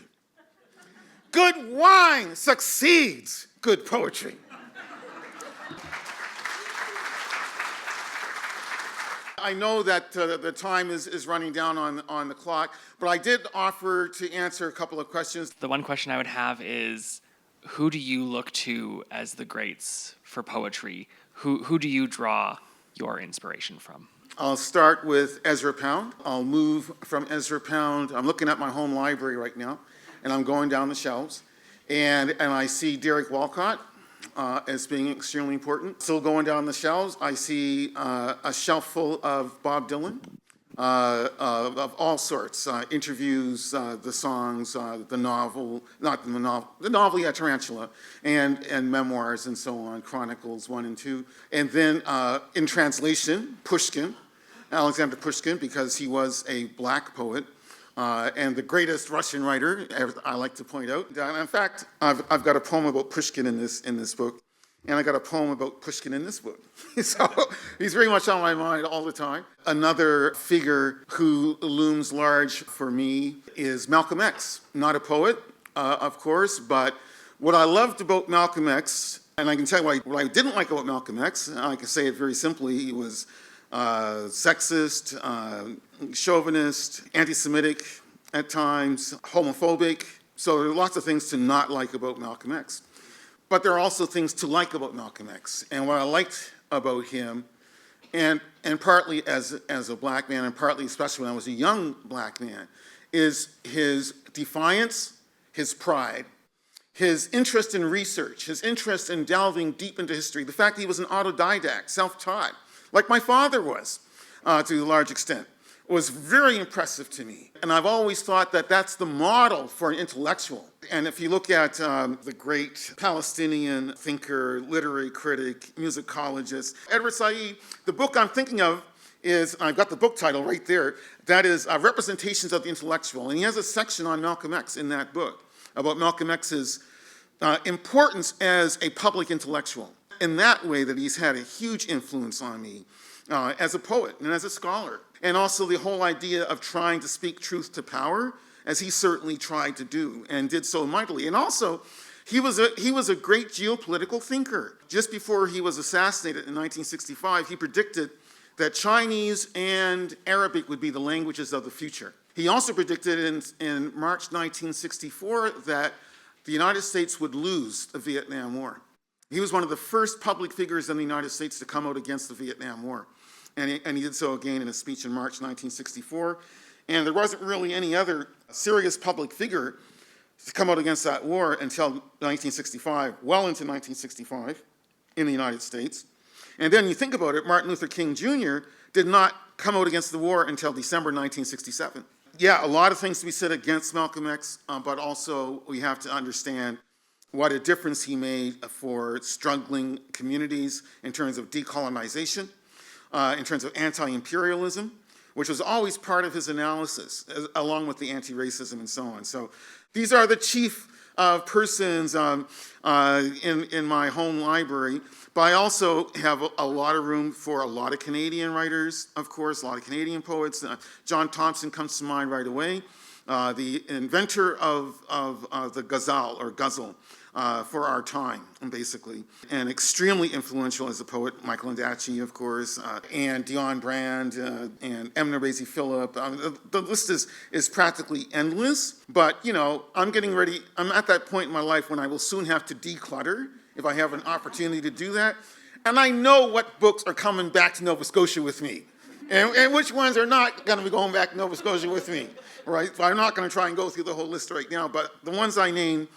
Good wine succeeds good poetry. I know that the time is running down on the clock, but I did offer to answer a couple of questions. The one question I would have is, who do you look to as the greats for poetry? Who do you draw your inspiration from? I'll start with Ezra Pound. I'll move from Ezra Pound. I'm looking at my home library right now, and I'm going down the shelves, and I see Derek Walcott as being extremely important. Still going down the shelves, I see a shelf full of Bob Dylan, of all sorts, interviews, the songs, the novel, not the novel, the novel, yeah, Tarantula, and memoirs and so on, Chronicles 1 and 2. And then in translation, Pushkin, Alexander Pushkin, because he was a black poet and the greatest Russian writer, I like to point out. In fact, I've got a poem about Pushkin in this book. And I got a poem about Pushkin in this book. So he's very much on my mind all the time. Another figure who looms large for me is Malcolm X. Not a poet, of course, but what I loved about Malcolm X, and I can tell you what I didn't like about Malcolm X, and I can say it very simply, he was sexist, chauvinist, anti-Semitic at times, homophobic. So there are lots of things to not like about Malcolm X. But there are also things to like about Malcolm X. And what I liked about him, and partly as a black man, and partly especially when I was a young black man, is his defiance, his pride, his interest in research, his interest in delving deep into history, the fact that he was an autodidact, self-taught, like my father was, to a large extent, was very impressive to me. And I've always thought that that's the model for an intellectual. And if you look at the great Palestinian thinker, literary critic, musicologist, Edward Said, the book I'm thinking of is, I've got the book title right there, that is Representations of the Intellectual. And he has a section on Malcolm X in that book, about Malcolm X's importance as a public intellectual. In that way that he's had a huge influence on me as a poet and as a scholar. And also the whole idea of trying to speak truth to power, as he certainly tried to do, and did so mightily. And also, he was a great geopolitical thinker. Just before he was assassinated in 1965, he predicted that Chinese and Arabic would be the languages of the future. He also predicted in March 1964 that the United States would lose the Vietnam War. He was one of the first public figures in the United States to come out against the Vietnam War. And he did so again in a speech in March 1964. And there wasn't really any other serious public figure to come out against that war until 1965, well into 1965 in the United States. And then you think about it, Martin Luther King Jr. did not come out against the war until December 1967. Yeah, a lot of things to be said against Malcolm X, but also we have to understand what a difference he made for struggling communities in terms of decolonization, in terms of anti-imperialism, which was always part of his analysis, along with the anti-racism and so on. So these are the chief persons in my home library, but I also have a lot of room for a lot of Canadian writers, of course, a lot of Canadian poets. John Thompson comes to mind right away, the inventor of the ghazal, or ghazal, for our time, basically, and extremely influential as a poet. Michael Ondaatje, of course, and Dion Brand, and Emna Raisey Phillip. The list is practically endless, but, you know, I'm at that point in my life when I will soon have to declutter, if I have an opportunity to do that, and I know what books are coming back to Nova Scotia with me, and which ones are not going to be going back to Nova Scotia with me, right? So I'm not going to try and go through the whole list right now, but the ones I named,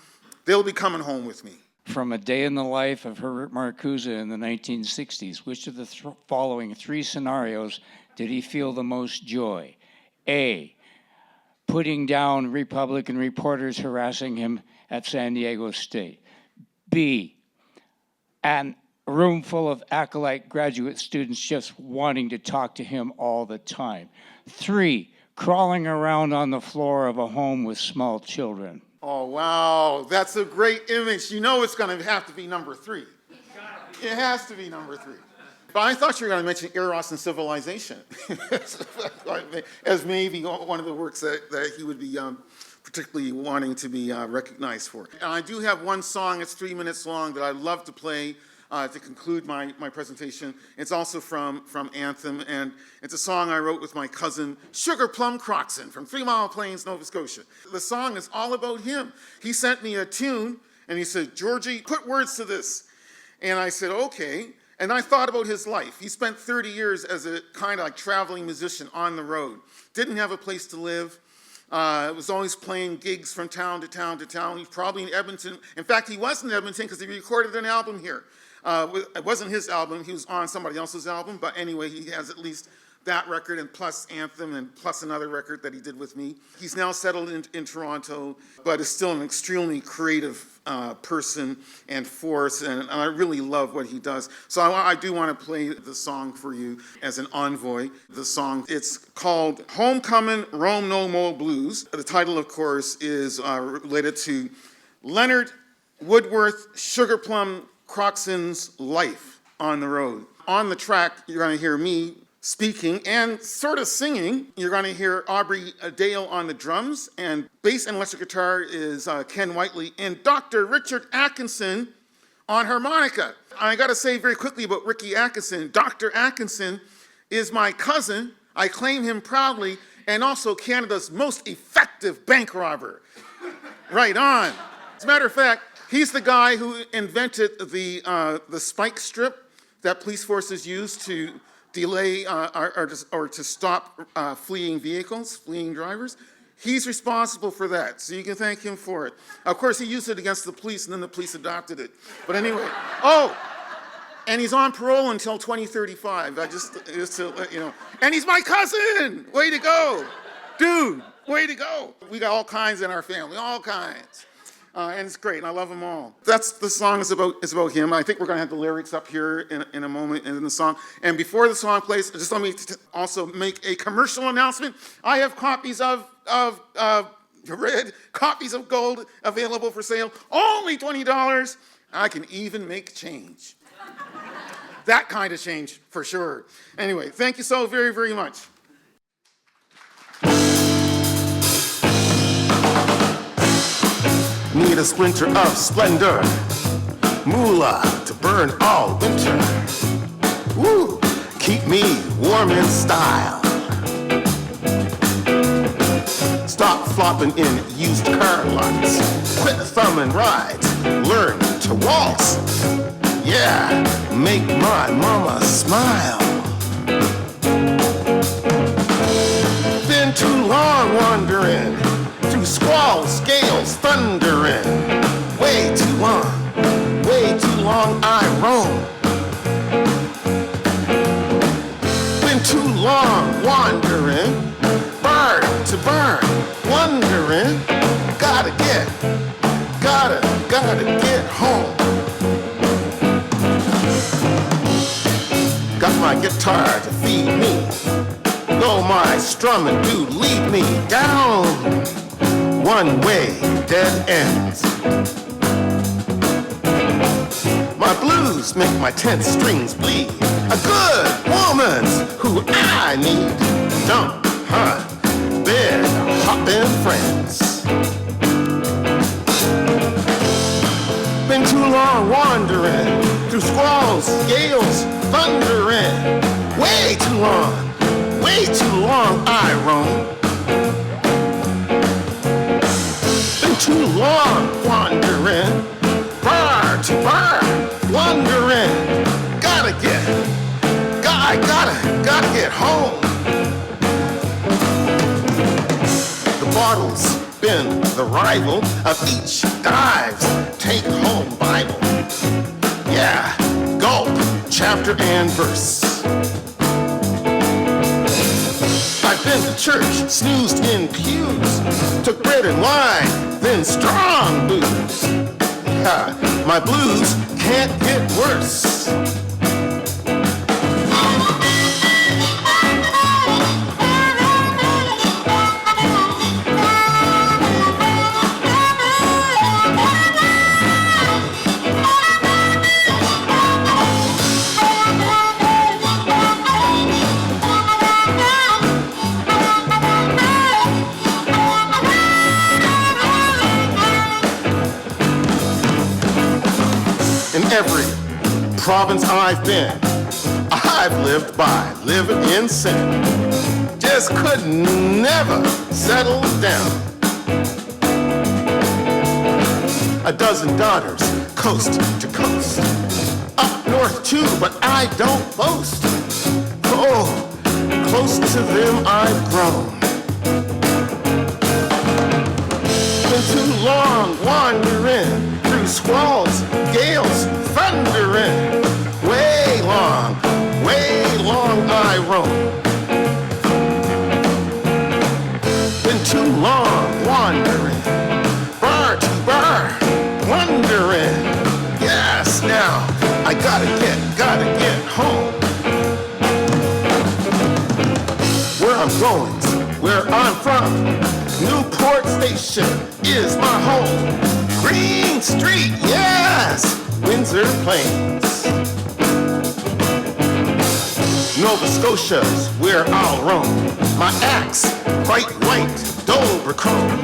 they'll be coming home with me. From A Day in the Life of Herbert Marcuse in the 1960s, which of the following three scenarios did he feel the most joy? A, putting down Republican reporters harassing him at San Diego State. B, a room full of acolyte graduate students just wanting to talk to him all the time. 3, crawling around on the floor of a home with small children. Oh, wow, that's a great image. You know it's going to have to be number 3. It has to be number 3. But I thought you were going to mention Eros and Civilization as maybe one of the works that he would be particularly wanting to be recognized for. And I do have one song, it's 3 minutes long, that I'd love to play to conclude my presentation. It's also from Anthem, and it's a song I wrote with my cousin Sugar Plum Croxon from 3 Mile Plains, Nova Scotia. The song is all about him. He sent me a tune, and he said, "Georgie, put words to this." And I said, okay. And I thought about his life. He spent 30 years as a kind of like traveling musician on the road. Didn't have a place to live. Was always playing gigs from town to town to town. He's probably in Edmonton. In fact, he was in Edmonton because he recorded an album here. It wasn't his album. He was on somebody else's album. But anyway, he has at least that record and plus Anthem and plus another record that he did with me. He's now settled in Toronto, but is still an extremely creative person and force, and I really love what he does. So I do want to play the song for you as an envoy. The song, it's called Homecoming Rome No More Blues. The title, of course, is related to Leonard Woodworth Sugarplum Croxon's life on the road. On the track, you're going to hear me speaking and sort of singing. You're going to hear Aubrey Dale on the drums, and bass and electric guitar is Ken Whiteley, and Dr. Richard Atkinson on harmonica. I got to say very quickly about Ricky Atkinson. Dr. Atkinson is my cousin. I claim him proudly, and also Canada's most effective bank robber. Right on. As a matter of fact, he's the guy who invented the spike strip that police forces use to delay or to stop fleeing vehicles, fleeing drivers. He's responsible for that, so you can thank him for it. Of course, he used it against the police, and then the police adopted it. But anyway, and he's on parole until 2035. Just to let you know. And he's my cousin! Way to go! Dude, way to go! We got all kinds in our family, all kinds. And it's great, and I love them all. That's the song is about him. I think we're going to have the lyrics up here in a moment in the song. And before the song plays, just let me also make a commercial announcement. I have copies of red, copies of gold available for sale. Only $20. I can even make change. That kind of change, for sure. Anyway, thank you so very, very much. Need a splinter of splendor, moolah to burn all winter. Woo, keep me warm in style. Stop flopping in used car lots. Quit thumbing rides, learn to waltz. Yeah, make my mama smile. Been too long wandering through squalls, gales, thundering. Way too long I roam. Been too long wandering, bar to bar, wondering. Gotta get home. Got my guitar to feed me, though my strumming do lead me down one way dead ends. My blues make my tense strings bleed. A good woman's who I need. Dump, hunt, bed, hoppin' friends. Been too long wandering through squalls, gales, thundering. Way too long I roam. Too long wandering, bar to bar, wondering. Gotta get home. The bottle's been the rival of each dive's take-home Bible. Yeah, gulp, chapter and verse. I've been to church, snoozed in pews, took bread and wine, then strong booze. My blues can't get worse. In every province I've been, I've lived by living in sin. Just could never settle down. A dozen daughters, coast to coast. Up north too, but I don't boast. Oh, close to them I've grown. Been too long wandering through squalls, gales, thundering. Way long I roam. I'm from Newport Station is my home. Green Street, yes, Windsor Plains. Nova Scotia's where I'll roam. My axe, bright white, Dover chrome.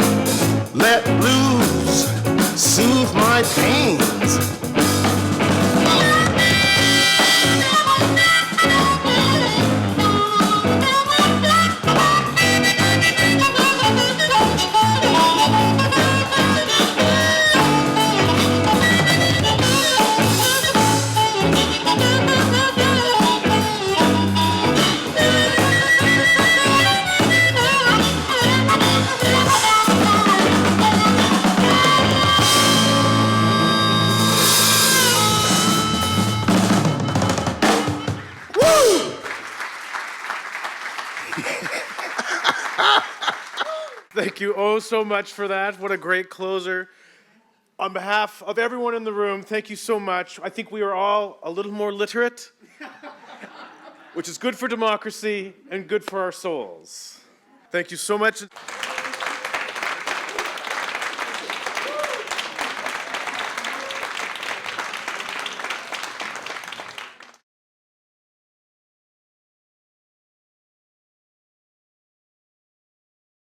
Let loose, soothe my pains. Thank you oh so much for that. What a great closer. On behalf of everyone in the room, thank you so much. I think we are all a little more literate, which is good for democracy and good for our souls. Thank you so much.